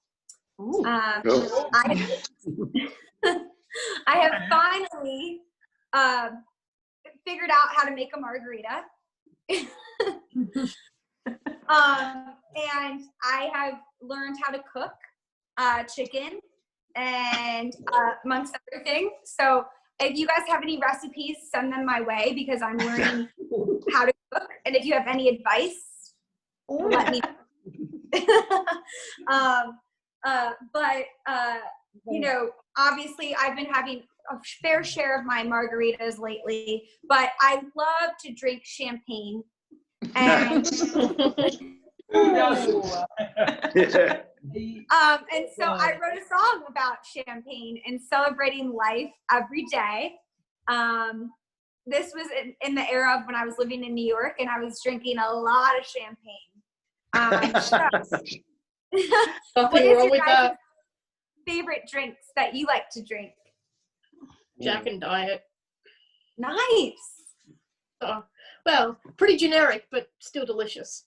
I have finally figured out how to make a margarita. And I have learned how to cook chicken and amongst other things. So if you guys have any recipes, send them my way, because I'm learning how to cook. And if you have any advice, let me know. But you know, obviously I've been having a fair share of my margaritas lately, but I love to drink champagne. And and so I wrote a song about champagne and celebrating life every day. This was in the era of when I was living in New York, and I was drinking a lot of champagne. What is your guys' favorite drinks that you like to drink?
Jack and Diet.
Nice.
Oh, well, pretty generic, but still delicious.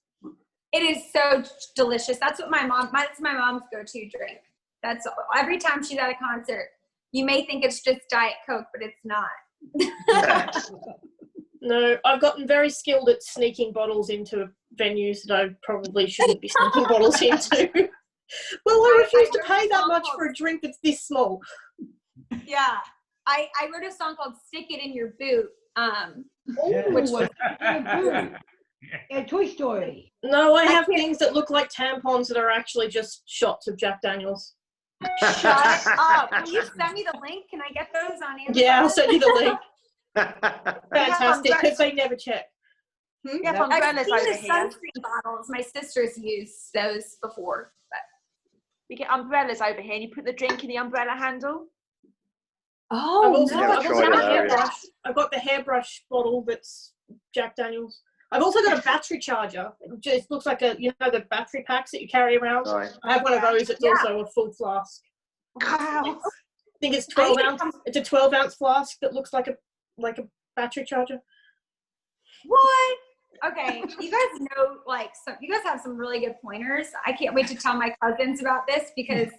It is so delicious. That's what that's my mom's go-to drink. That's every time she's at a concert. You may think it's just Diet Coke, but it's not.
No, I've gotten very skilled at sneaking bottles into venues that I probably shouldn't be sneaking bottles into. Well, I refuse to pay that much for a drink that's this small.
Yeah. I wrote a song called Stick It in Your Boot.
Which was Toy Story.
No, I have things that look like tampons that are actually just shots of Jack Daniels.
Shut up. Can you send me the link? Can I get those on Amazon?
Yeah, I'll send you the link. Fantastic, because they never check.
Yeah,
I've seen the sunscreen bottles. My sister's used those before. But
we get umbrellas over here, and you put the drink in the umbrella handle.
I've got the hairbrush bottle that's Jack Daniels. I've also got a battery charger. It just looks like a, the battery packs that you carry around.
Right.
I have one of those. It's also a full flask.
Wow.
I think it's 12 ounce. It's a 12-ounce flask that looks like a battery charger.
What? Okay, you guys know, you guys have some really good pointers. I can't wait to tell my cousins about this because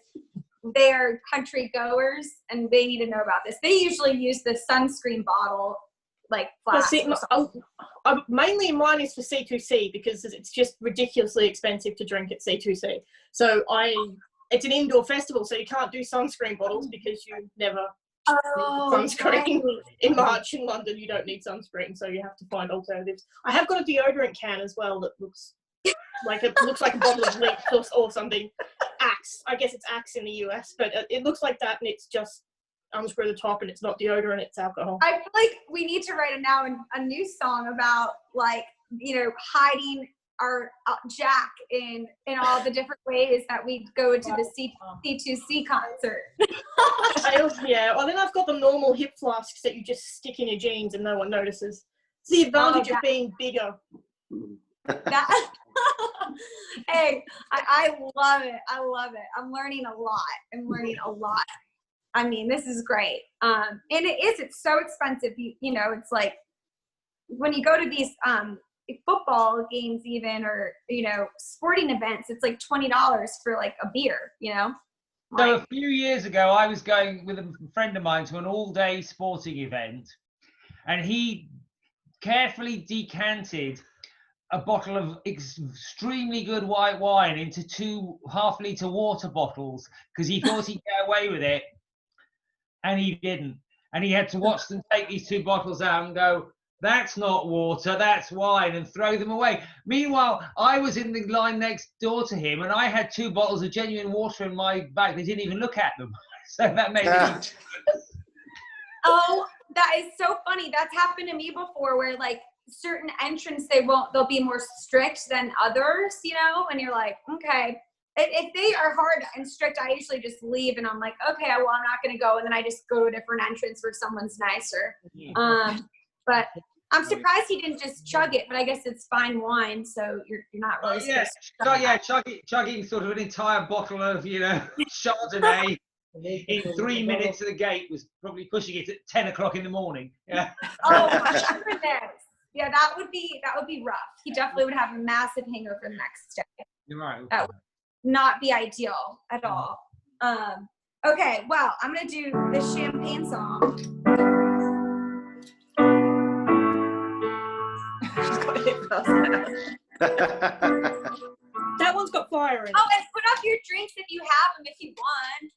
they're country goers and they need to know about this. They usually use the sunscreen bottle, flask.
Mainly mine is for C2C because it's just ridiculously expensive to drink at C2C. So it's an indoor festival, so you can't do sunscreen bottles because you never need sunscreen.
Right.
In March in London, you don't need sunscreen, so you have to find alternatives. I have got a deodorant can as well that looks like a bottle of Lynx or something. Axe. I guess it's Axe in the US, but it looks like that, and it's just unscrew the top, and it's not deodorant, it's alcohol.
I feel like we need to write a new song about hiding our Jack in all the different ways that we go to the C2C concert.
Well, then I've got the normal hip flasks that you just stick in your jeans and no one notices. It's the advantage of being bigger.
Hey, I love it. I love it. I'm learning a lot. I mean, this is great. And it's so expensive. It's like when you go to these football games even, or, sporting events, it's like $20 for a beer,
So a few years ago, I was going with a friend of mine to an all-day sporting event, and he carefully decanted a bottle of extremely good white wine into 2 half-litre water bottles because he thought he'd get away with it, and he didn't. And he had to watch them take these 2 bottles out and go, "That's not water, that's wine," and throw them away. Meanwhile, I was in the line next door to him, and I had 2 bottles of genuine water in my bag. They didn't even look at them. So that made it.
Oh, that is so funny. That's happened to me before, where certain entrants, they'll be more strict than others, and you're like, okay. If they are hard and strict, I usually just leave, and I'm like, okay, well, I'm not going to go, and then I just go to a different entrance where someone's nicer. But I'm surprised he didn't just chug it, but I guess it's fine wine, so you're not really supposed to.
Chugging sort of an entire bottle of, Chardonnay in 3 minutes at the gate was probably pushing it at 10 o'clock in the morning. Yeah.
Oh my goodness. Yeah, that would be rough. He definitely would have a massive hangover the next day.
You're right.
That would not be ideal at all. Okay, well, I'm gonna do the champagne song.
That one's got fire in it.
Oh, and put up your drinks if you have them, if you want.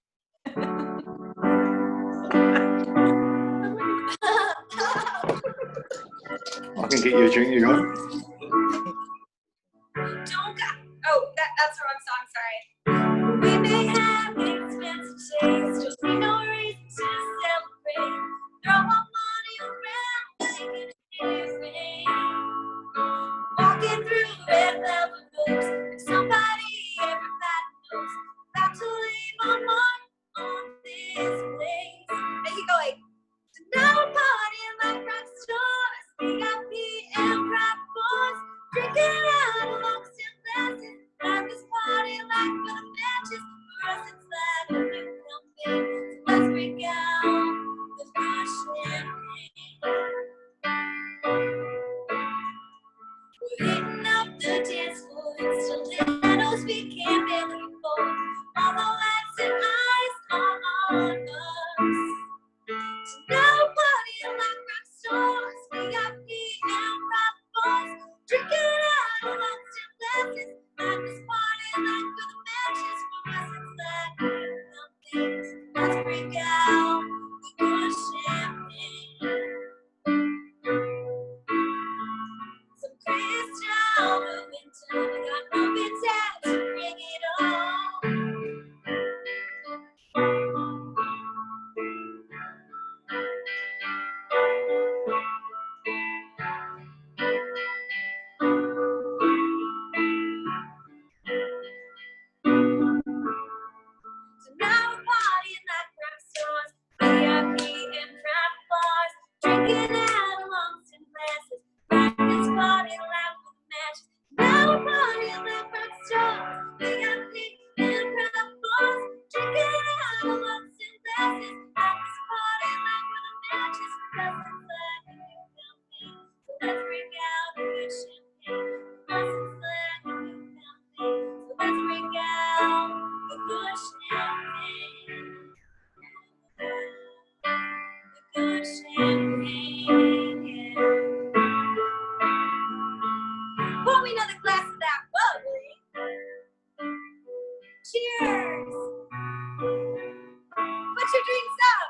I can get you a drink, you want?
That's the wrong song, sorry.
We may have expensive taste, just ain't no reason to celebrate. Throw our money around, making a difference. Walking through red velvet roads, somebody everybody knows. About to leave my mark on this place.
And you go
now we're partying like rock stars, VIP and rock boys, drinking out of oxygen glasses. Life is party like the matches. For us, it's like a new campaign. So let's break out the good champagne. We're hitting up the dance floor. It's stilettos we can't barely afford. All the lights and eyes are on us. So now we're partying like rock stars. VIP and rock boys, drinking out of oxygen glasses. Life is party like with the matches. For us, it's like new campaign. Let's break out the good champagne. Some Christian me another glass of that bubbly. Cheers. Put your drinks up.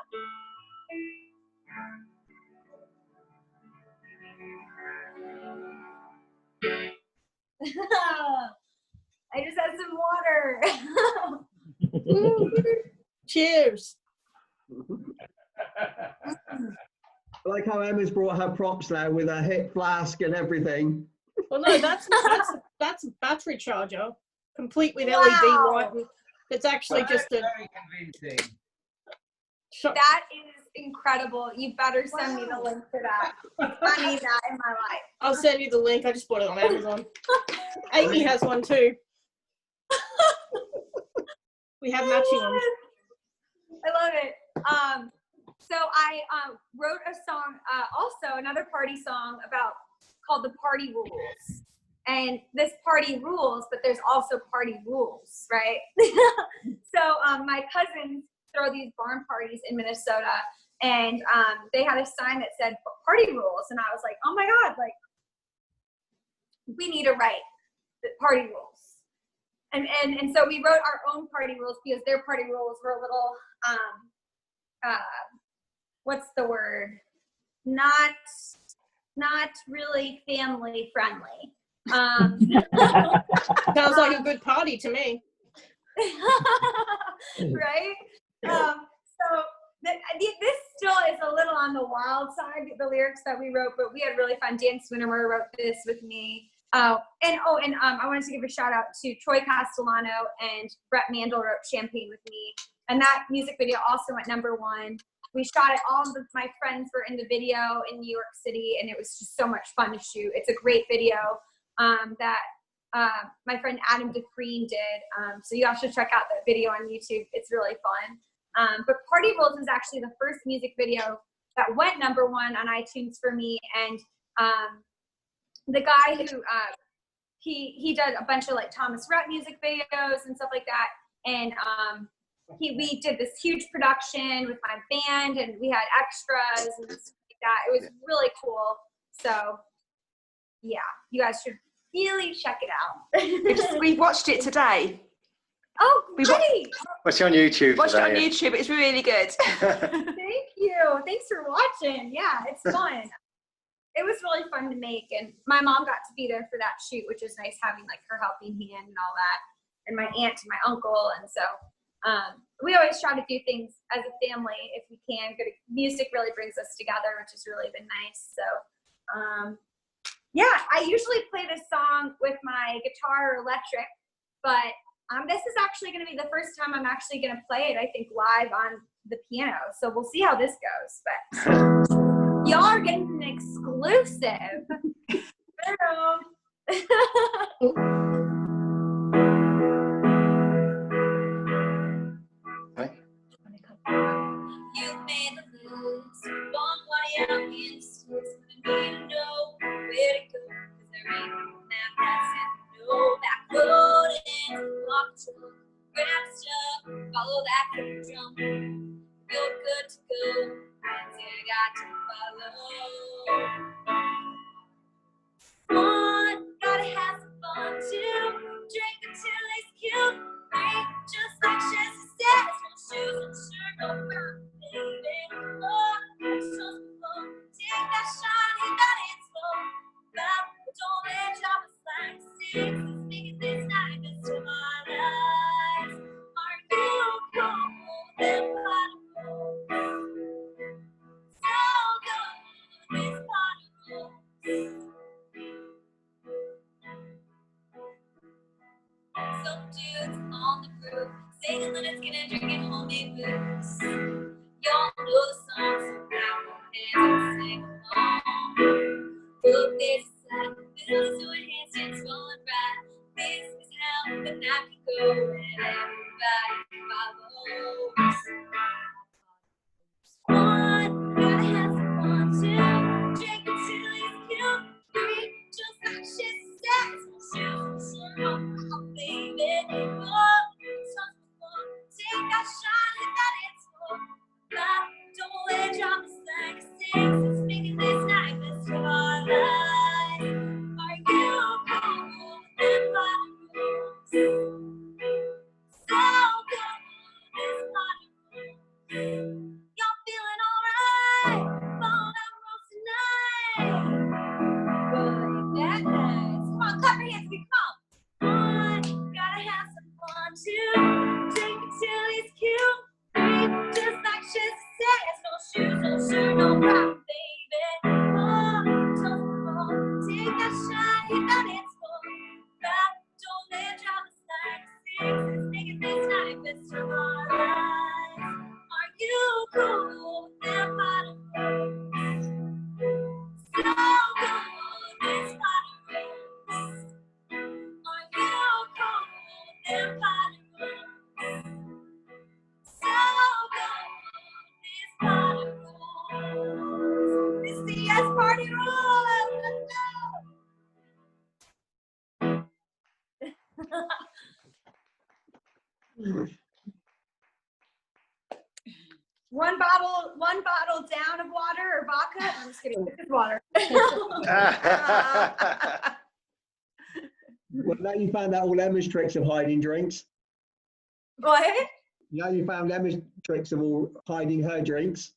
I just had some water.
Cheers.
I like how Emma's brought her props now with her hip flask and everything.
Well, no, that's a battery charger, complete with
Wow.
LED light. It's actually just a.
Very convincing.
That is incredible. You better send me the link for that. I need that in my life.
I'll send you the link. I just bought it on Amazon. Amy has one too. We have matching ones.
I love it. So I wrote a song, also another party song called The Party Rules. And this party rules, but there's also party rules, right? So my cousins throw these barn parties in Minnesota, and they had a sign that said party rules. And I was like, oh my God, like, we need to write the party rules. And so we wrote our own party rules because their party rules were a little, what's the word? Not really family friendly.
Sounds like a good party to me.
Right? So this still is a little on the wild side, the lyrics that we wrote, but we had really fun. Dan Swinnermer wrote this with me. I wanted to give a shout out to Troy Castellano and Brett Mandel wrote Champagne with me. And that music video also went #1. We shot it, all of my friends were in the video in New York City, and it was just so much fun to shoot. It's a great video that my friend Adam DeFreen did. So you guys should check out that video on YouTube. It's really fun. But Party Rules is actually the first music video that went #1 on iTunes for me. And the guy who, he did a bunch of like Thomas Rhett music videos and stuff like that. And we did this huge production with my band, and we had extras and stuff like that. It was really cool. So yeah, you guys should really check it out.
We watched it today.
Oh, great!
What's on YouTube?
Watched it on YouTube. It's really good.
Thank you. Thanks for watching. Yeah, it's fun. It was really fun to make, and my mom got to be there for that shoot, which is nice, having like her helping hand and all that, and my aunt and my uncle, and so we always try to do things as a family if we can. Good music really brings us together, which has really been nice. So yeah, I usually play this song with my guitar or electric, but this is actually going to be the first time I'm actually going to play it, I think, live on the piano. So we'll see how this goes. But y'all are getting an exclusive.
You made the list, long way out in the streets, but I need to know where to go, 'cause there ain't no map that's in no back road, and walk the truck, grab stuff, follow that good drum, you're good to go, and you got to follow. One, gotta have some fun, two, drink until it's cute, three, just like Jesse says, no shoes and shirt, no fun. Baby, oh, it's just fun. Take that shot, hit that info. Now, don't let drop a slide. Six is making this night this twilight. Are you cold? Then party rules. So good, this party rules. Some dudes on the roof singing that it's gonna drink and homemade booze. Y'all know the song, so grab your hands and sing along. Look this side, fiddles doing handstands, rolling right. This is how the night can go, and everybody follows. One, gotta have some fun, two, drink until it's cute. Three, just like she says, shoes, oh, baby, oh, it's just fun. Take that shot, hit that info. Don't let it drop, it's like a six. It's making this night this twilight. Are you cold? on its own. But don't let drama start to sing. Making this night best of our lives. Are you cool with that bottom rose? So good, this bottom rose. Are you cool with that bottom rose? So good, this bottom rose. This CES party roll, let's go.
One bottle down of water or vodka. I'm just kidding. This is water.
Well, now you found out all Emma's tricks of hiding drinks.
What?
Now you found Emma's tricks of all hiding her drinks.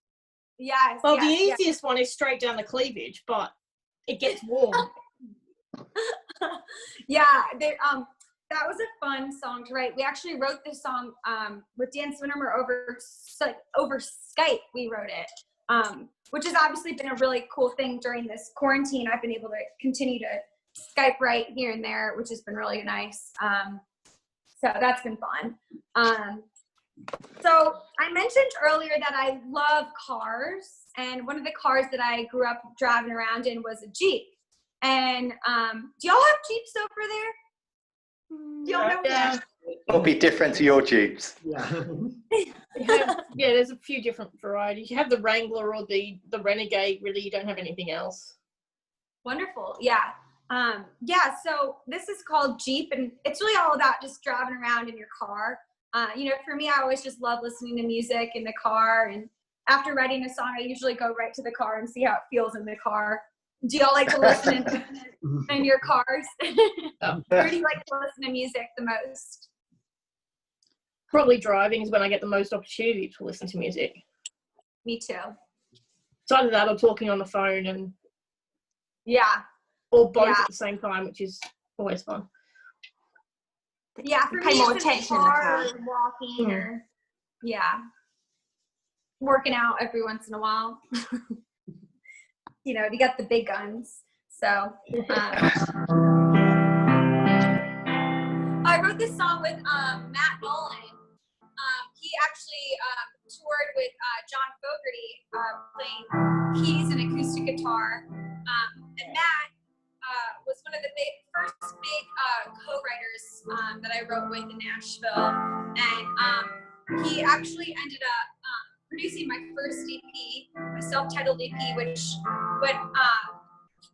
Yes.
Well,
yes,
the
yes.
easiest one is straight down the cleavage, but it gets warm.
Yeah, that was a fun song to write. We actually wrote this song with Dan Swinnermer over Skype. We wrote it, which has obviously been a really cool thing during this quarantine. I've been able to continue to Skype write here and there, which has been really nice. So that's been fun. So I mentioned earlier that I love cars, and one of the cars that I grew up driving around in was a Jeep. And do y'all have Jeeps over there? Do y'all know that?
It'll be different to your Jeeps.
Yeah.
Yeah, there's a few different varieties. You have the Wrangler or the Renegade. Really, you don't have anything else.
Wonderful. Yeah. Yeah. So this is called Jeep, and it's really all about just driving around in your car. You know, for me, I always just love listening to music in the car. And after writing a song, I usually go right to the car and see how it feels in the car. Do y'all like to listen in your cars? Where do you like to listen to music the most?
Probably driving is when I get the most opportunity to listen to music.
Me too.
It's either that or talking on the phone, and
yeah,
or both at the same time, which is always fun.
Yeah, for
pay
me,
more
it's in
attention in the car.
or walking or working out every once in a while. You know, you got the big guns. So I wrote this song with Matt Nolan. He actually toured with John Fogerty playing keys and acoustic guitar. And Matt was one of the first big co-writers that I wrote with in Nashville. And he actually ended up producing my first EP, my self-titled EP, which went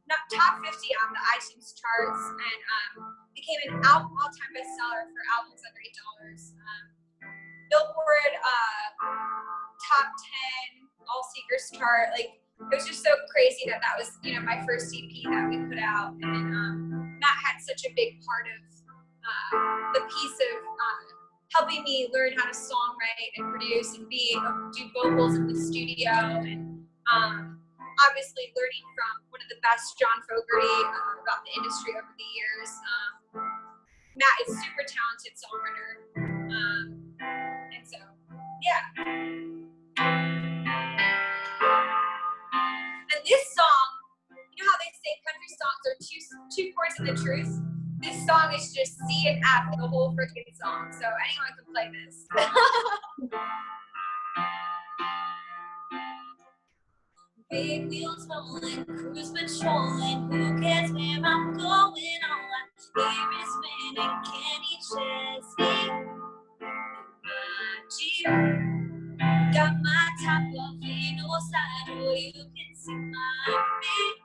not top 50 on the iTunes charts and became an all-time bestseller for albums under $8. Billboard top 10 all seekers chart. Like, it was just so crazy that was, you know, my first EP that we put out. And Matt had such a big part of the piece of helping me learn how to songwrite and produce and do vocals in the studio, and obviously learning from one of the best, John Fogerty, about the industry over the years. Matt is a super talented songwriter, and so yeah. And this song, you know how they say country songs are two chords and the truth? This song is just C and F, the whole freaking song. So anyone can play this. Big wheels rolling, cruise patrolling. Who cares where I'm going? All I hear is spinning Kenny Chesney. My Jeep got my top off, ain't no side where you can see my feet.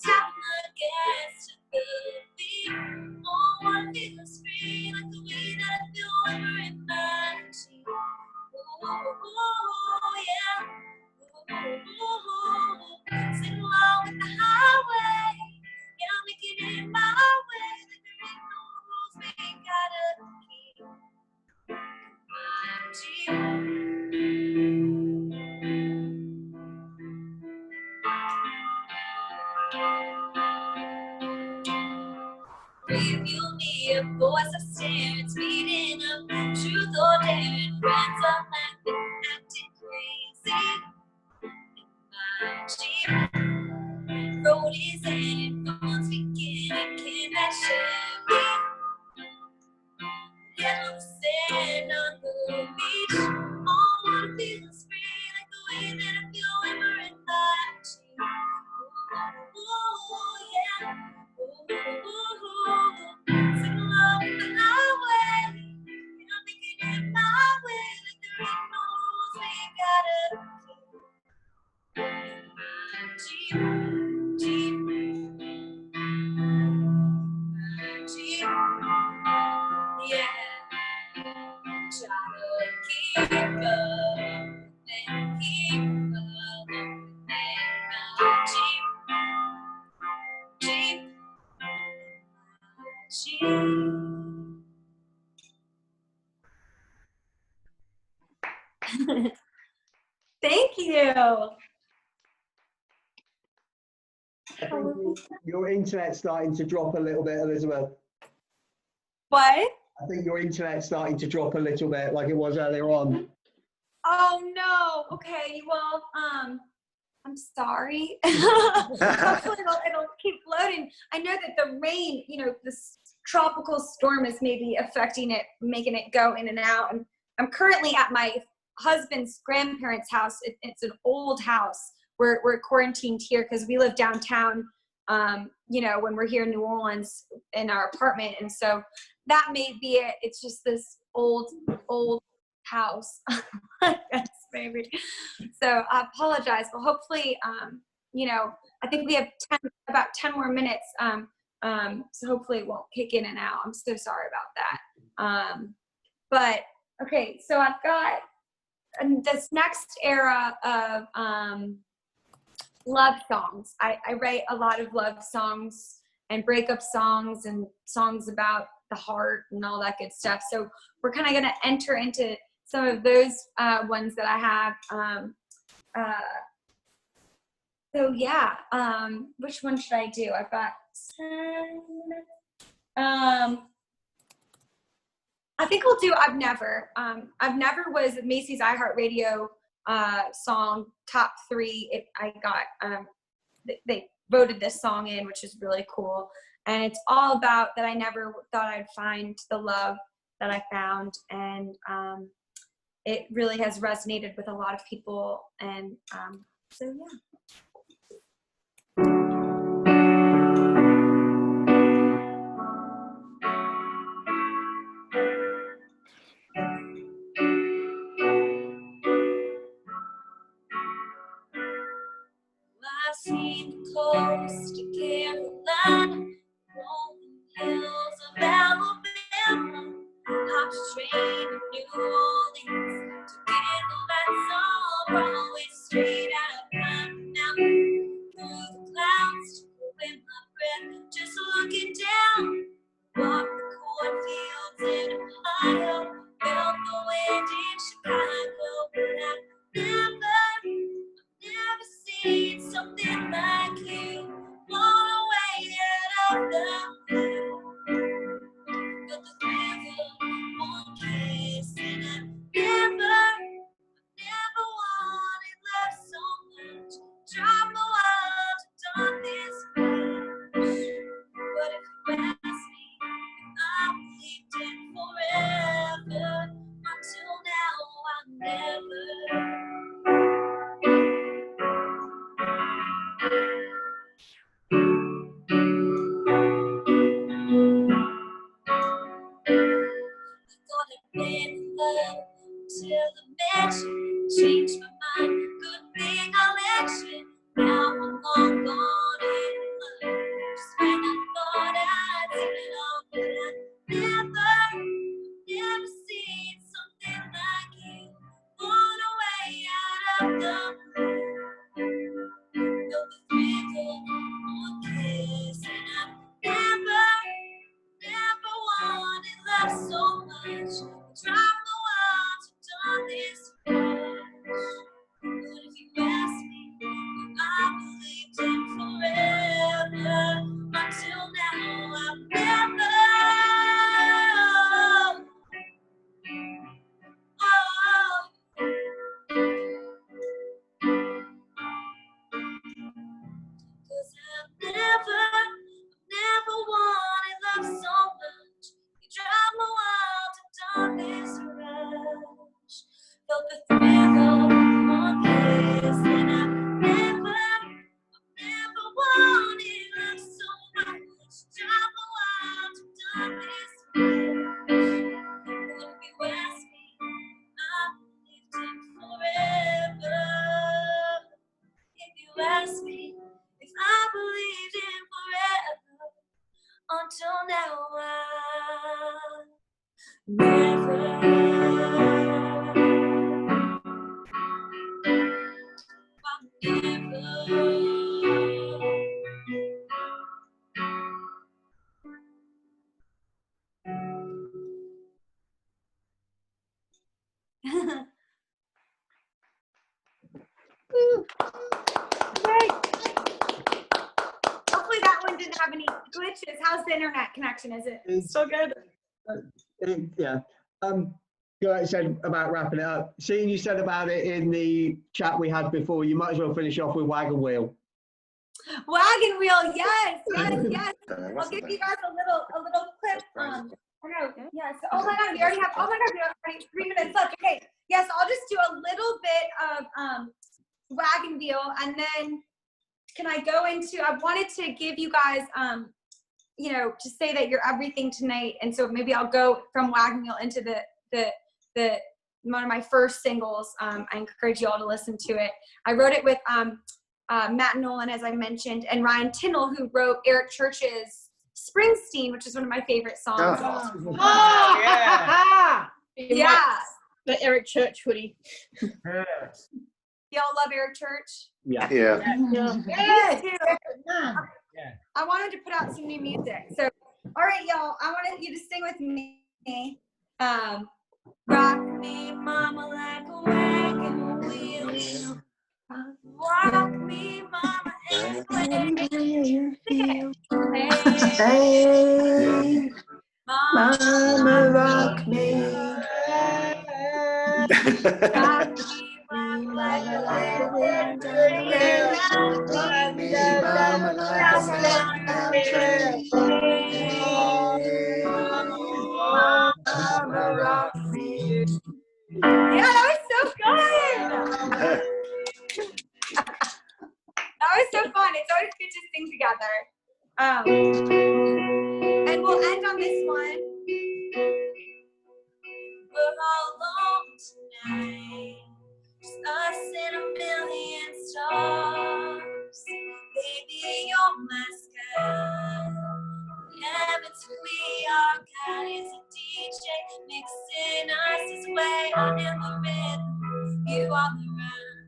Tap my gas to the beat. Oh, I feel free like the way that I feel when we're in my Jeep. Oh, yeah. Oh, sing along with the highway. Yeah, I'm making it my way. Like there ain't no rules we gotta keep. My Jeep. Reveal me a voice of stare, speeding up, truth or daring, friends are laughing, acting crazy. My Jeep, road is ending, phones be Thank you.
I think your internet's starting to drop a little bit, Elizabeth.
What?
I think your internet's starting to drop a little bit like it was earlier on.
Oh no. Okay. Well, I'm sorry. Hopefully it'll keep floating. I know that the rain, this tropical storm is maybe affecting it, making it go in and out. And I'm currently at my husband's grandparents' house. It's an old house. We're quarantined here because we live downtown, when we're here in New Orleans in our apartment. And so that may be it. It's just this old house. Yes, maybe. So I apologize, but hopefully, I think we have about 10 more minutes. So hopefully it won't kick in and out. I'm so sorry about that. But okay, so I've got this next era of love songs. I write a lot of love songs and breakup songs and songs about the heart and all that good stuff. So we're kind of going to enter into some of those ones that I have. So yeah, which one should I do? I've got 10 minutes. I think we'll do I've Never. I've Never was Macy's iHeartRadio song top 3. I got, they voted this song in, which is really cool. And it's all about that I never thought I'd find the love that I found. And it really has resonated with a lot of people. And so, yeah.
I see the coast of Carolina, rolling hills of Alabama, hopped a train to New Orleans to get the lights on Broadway straight out of my mountain, through the clouds, took away my breath, just looking down, walked the cornfields in Ohio, felt the wind in Chicago, but I never seen something like you, blown away out of the blue. Got the thrill of one kiss, and I never wanted love so much. Drive my wild to done this much. But if you ask me if I believed in forever, until now I never. Been in love till the mention changed my mind. Good thing I mentioned. Now I'm long gone in love. Just when I thought I'd seen it all, but I never seen something like you. Blown away out of the blue. Felt the thrill of one kiss, and I never wanted love so much. Drive the world to done this much. But if you ask me if I believed in forever, until now I've never. Oh. 'Cause I've never wanted love so much. You drive my wild to done this rush. Felt the thrill of one kiss, and I never wanted love so much. Drive my wild to done this rush. But if you ask me, I believed in forever. If you ask me if I believed in forever, until now I never.
glitches. How's the internet connection? Is it
It's-
still good?
Yeah. You said about wrapping it up. Seeing you said about it in the chat we had before, you might as well finish off with wagon wheel.
Wagon wheel, yes, yes, yes. I'll
What's
give
it
you
then?
guys a little clip. I know, yes. Oh my God, we already have. Oh my God, we have already 3 minutes left. Okay, yes, I'll just do a little bit of wagon wheel, and then can I go into? I wanted to give you guys, you know, to say that you're everything tonight, and so maybe I'll go from wagon wheel into the one of my first singles. I encourage you all to listen to it. I wrote it with Matt Nolan, as I mentioned, and Ryan Tinnell, who wrote Eric Church's Springsteen, which is one of my favorite songs.
Oh, yeah.
Yeah.
The Eric Church hoodie.
Y'all love Eric Church?
Yeah.
Yeah.
Yeah.
Yes.
Me too.
Man.
Yeah.
I wanted to put out some new music. So, all right, y'all, I wanted you to sing with me. Rock me, mama, like a wagon wheel. Rock me, mama, and play.
Hey,
Mama,
rock me.
rock me, mama, like a wagon wheel.
Rock me, mama, like a ragtime train. Mama, rock me.
Yeah, that was so good. That was so fun. It's always good to sing together. And we'll end on this one. We're all alone tonight, just us and a million stars. Baby, you're my sky. Heavens we are. God is a DJ, mixing us his way on in the rhythm. You are the rhyme,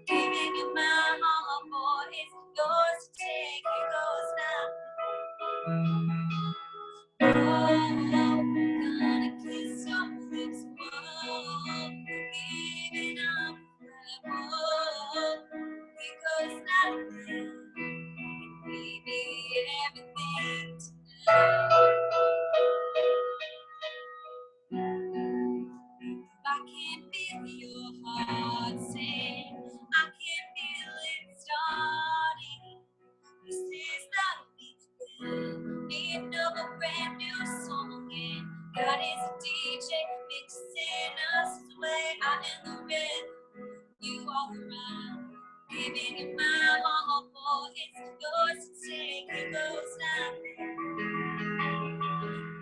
giving you my all, boy, it's yours to take. Here goes now. Oh, gonna kiss your lips, whoa, giving up forever. Here goes now. Baby, everything tonight. I can feel your heart sing. I can feel it starting. This is the beginning of a brand new song. And God is a DJ mixing us his way out in the rhythm. You are the rhyme, giving you my all, boy, it's yours to take. It goes now.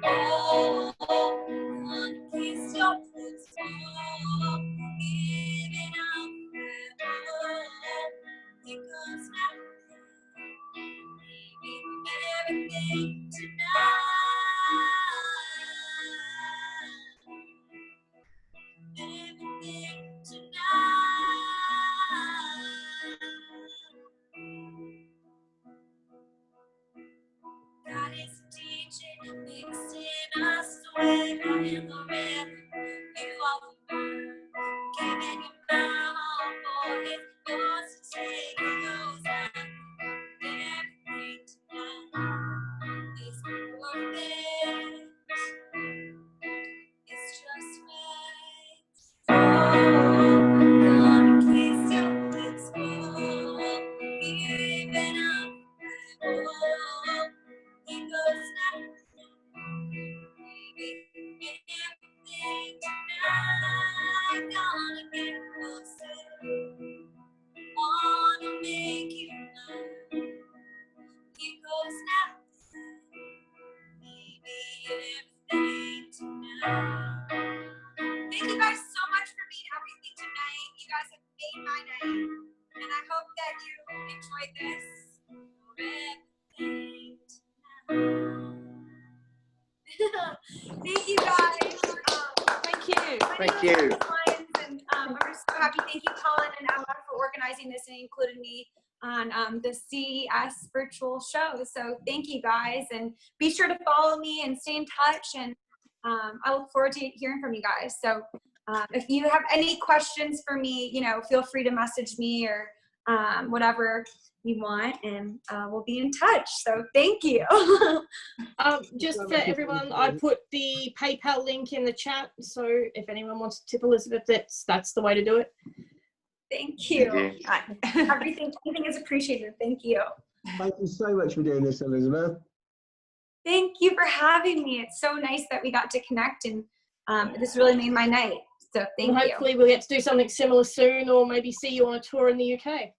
Oh, one kiss your lips, oh, giving up forever. It goes now. Baby, everything tonight. Everything tonight. God is a DJ, mixing us away in the rhythm. You are the one, giving you my all, boy, it's yours to take. It goes on. Everything tonight is perfect. It's just right. Oh, gonna kiss your lips, oh, giving up. Oh, it goes now. Baby, everything tonight. Gonna get closer. Wanna make you mine. It goes now. Baby, everything tonight. Thank you guys so much for being everything tonight. You guys have made my night, and I hope that you enjoyed this. Everything tonight. Thank you guys.
Thank you.
Thank you.
And I'm just so happy. Thank you, Colin and Ella, for organizing this and including me on the CES virtual show. So thank you guys, and be sure to follow me and stay in touch. And I look forward to hearing from you guys. So if you have any questions for me, you know, feel free to message me or whatever you want, and we'll be in touch. So thank you.
Just for everyone, I put the PayPal link in the chat, so if anyone wants to tip Elizabeth, that's the way to do it.
Thank you. Everything is appreciated. Thank you.
Thank you so much for doing this, Elizabeth.
Thank you for having me. It's so nice that we got to connect, and this really made my night. So thank you.
Hopefully we'll get to do something similar soon, or maybe see you on a tour in the UK.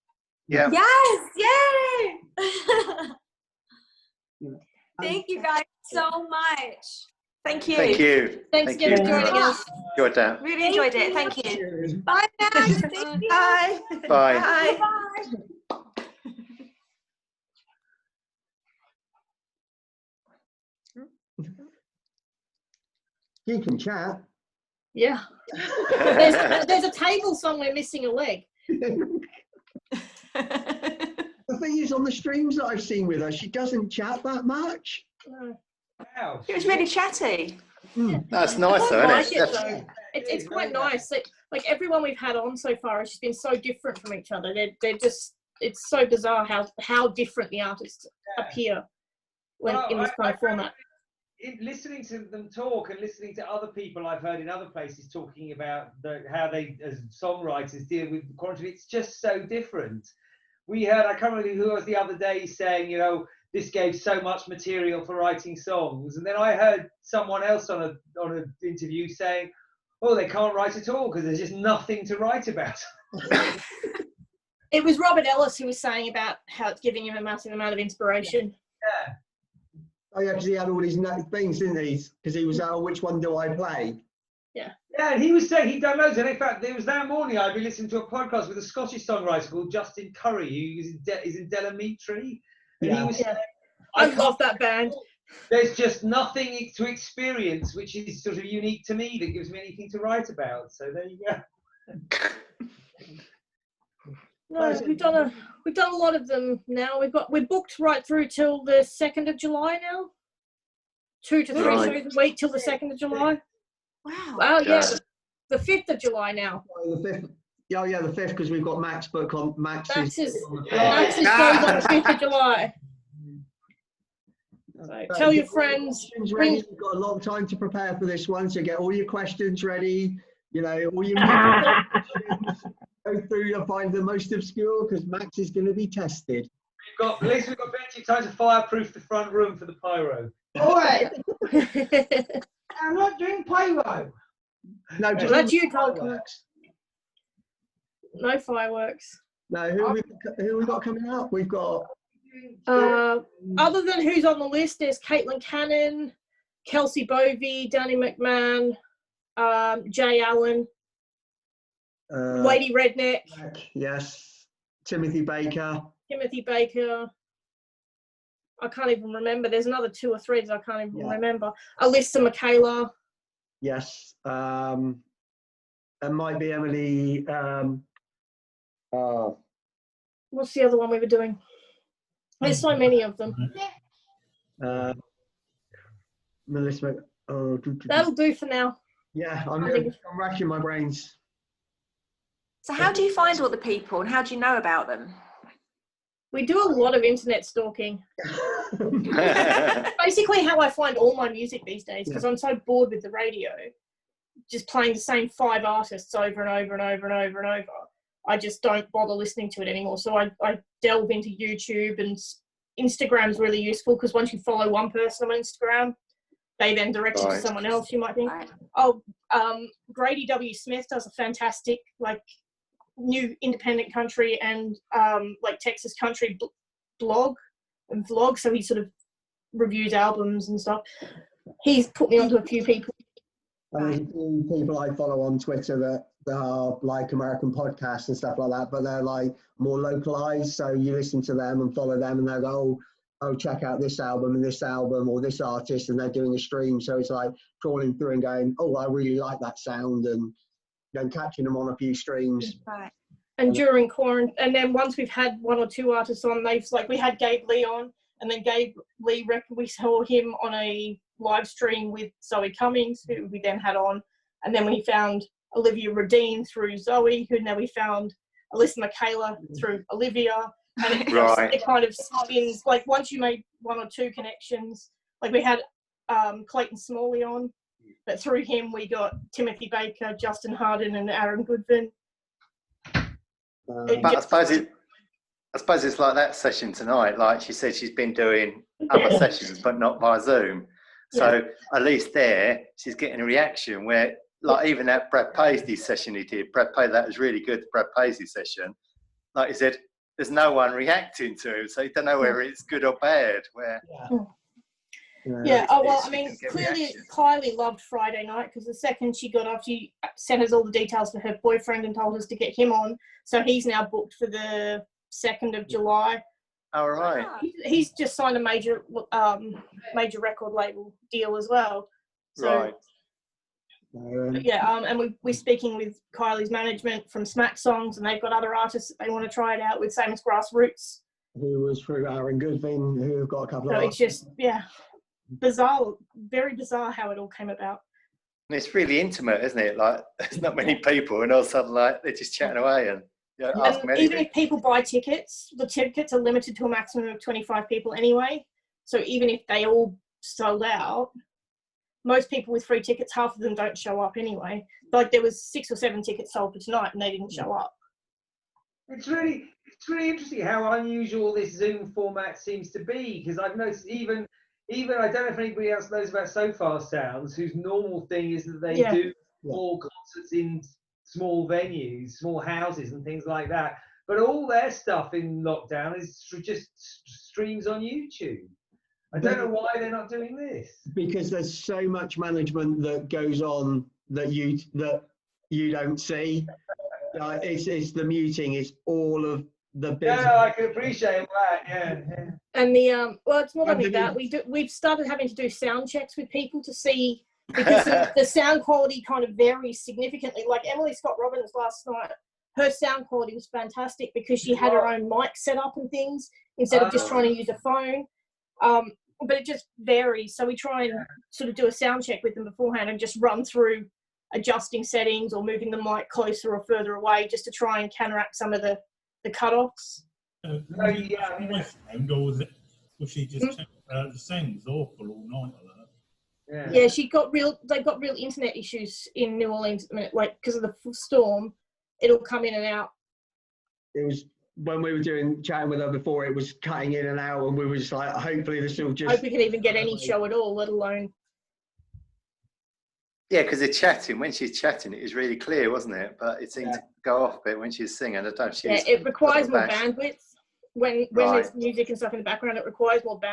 Yeah.
Yes, yay! Thank you guys so much.
Thank you.
Thank you.
Thanks
Thank
again for
you.
joining us.
Enjoyed that.
Really enjoyed it. Thank you.
Bye, Max. Thank you.
Bye.
Bye.
Bye.
Bye.
You can chat.
Yeah. There's a table somewhere missing a leg.
The thing is, on the streams that I've seen with her, she doesn't chat that much.
Wow.
It was really chatty.
That's nice, though,
I
isn't
like
it?
it, though. It's quite nice. Like everyone we've had on so far has just been so different from each other. They're just, it's so bizarre how different the artists appear when in this kind of format.
Listening to them talk and listening to other people I've heard in other places talking about how they, as songwriters, deal with quarantine, it's just so different. We heard, I can't remember who was the other day saying, you know, this gave so much material for writing songs, and then I heard someone else on an interview saying, oh, they can't write at all because there's just nothing to write about.
It was Robert Ellis who was saying about how it's giving him a massive amount of inspiration.
Yeah.
Oh yeah, because he had all these things, didn't he? Because he was like, oh, which one do I play?
Yeah, and he was saying he'd done loads. And in fact, there was that morning I'd been listening to a podcast with a Scottish songwriter called Justin Curry, who is in Delamitri. And he was saying,
I love that band.
There's just nothing to experience which is sort of unique to me that gives me anything to write about. So there you go.
No, we've done a lot of them now. We're booked right through till the 2nd of July now. 2 to 3 shows a week till the 2nd of July. Wow, yeah. The 5th of July now.
Oh, the 5th. Oh yeah, the 5th, because we've got Max book on. Max is
goes on the 5th of July. So tell your friends.
Ready. You've got a long time to prepare for this one, so get all your questions ready. You know, all your questions. Go through and find the most obscure, because Max is going to be tested.
At least we've got plenty of time to fireproof the front room for the pyro.
All right. I'm not doing pyro.
No, just
that's you, fireworks. No fireworks.
No, who we got coming up? We've got.
Other than who's on the list, there's Caitlin Cannon, Kelsey Bovey, Danny McMahon, Jay Allen, Lady Redneck.
Yes. Timothy Baker.
I can't even remember. There's another 2 or 3 that I can't even remember. Alyssa Michaela.
Yes. And might be Emily.
What's the other one we were doing? There's so many of them.
Melissa.
That'll do for now.
Yeah, I'm racking my brains.
So how do you find all the people and how do you know about them?
We do a lot of internet stalking. Basically how I find all my music these days, because I'm so bored with the radio, just playing the same 5 artists over and over and over and over and over. I just don't bother listening to it anymore. So I delve into YouTube, and Instagram's really useful because once you follow one person on Instagram, they then direct you to someone else, you might think. Oh, Grady W. Smith does a fantastic, like, new independent country and like Texas country blog and vlog, so he sort of reviews albums and stuff. He's put me onto a few people.
There's a few people I follow on Twitter that are like American podcasts and stuff like that, but they're like more localized, so you listen to them and follow them and they'll go, oh, check out this album and this album or this artist, and they're doing a stream, so it's like trawling through and going, oh, I really like that sound, and then catching them on a few streams.
Right.
And during quarantine, and then once we've had 1 or 2 artists on, we had Gabe Lee on, and then Gabe Lee, we saw him on a live stream with Zoe Cummings, who we then had on, and then we found Olivia Radine through Zoe, who now we found Alyssa Michaela through Olivia, and it,
Right.
it kind of spins. Like once you made one or two connections, like we had Clayton Smalley on, but through him we got Timothy Baker, Justin Harden, and Aaron Goodwin.
But I suppose it's like that session tonight. Like she said, she's been doing other sessions, but not by Zoom. So at least there, she's getting a reaction where, like even that Brad Paisley session he did, that was really good, the Brad Paisley session. Like he said, there's no one reacting to him, so you don't know whether it's good or bad. Where
Oh well, I mean, clearly Kylie loved Friday night because the second she got off, she sent us all the details for her boyfriend and told us to get him on. So he's now booked for the 2nd of July.
All right.
He's just signed a major record label deal as well. So,
right.
And we're speaking with Kylie's management from Smack Songs, and they've got other artists that they want to try it out with, same as Grassroots.
Who was through Aaron Goodwin, who have got a couple
So
of.
it's just bizarre, very bizarre how it all came about.
And it's really intimate, isn't it? Like there's not many people, and all of a sudden, like they're just chatting away and ask them anything.
Even if people buy tickets, the tickets are limited to a maximum of 25 people anyway. So even if they all sold out, most people with free tickets, half of them don't show up anyway. Like there was 6 or 7 tickets sold for tonight, and they didn't show up.
It's really interesting how unusual this Zoom format seems to be, because I've noticed even I don't know if anybody else knows about So Far Sounds, whose normal thing is that they do all concerts in small venues, small houses and things like that. But all their stuff in lockdown is just streams on YouTube. I don't know why they're not doing this.
Because there's so much management that goes on that you don't see. It's the muting. It's all of the business.
Yeah, I can appreciate that. Yeah.
And the it's not only that we've started having to do sound checks with people to see, because the sound quality kind of varies significantly. Like Emily Scott Robbins last night, her sound quality was fantastic because she had her own mic set up and things instead of just trying to use a phone. But it just varies. So we try and sort of do a sound check with them beforehand and just run through adjusting settings or moving the mic closer or further away just to try and counteract some of the cut-offs.
Was she just the sound was awful all night like that?
Yeah, they got real internet issues in New Orleans at the minute, like because of the storm. It'll come in and out.
It was when we were chatting with her before, it was cutting in and out, and we were just like, hopefully this will just.
Hope we can even get any show at all, let alone.
Yeah, because they're chatting. When she's chatting, it was really clear, wasn't it? But it seemed to go off a bit when she's singing. I don't know if she's.
Yeah, it requires more bandwidth. When there's music and stuff in the background, it requires more bandwidth.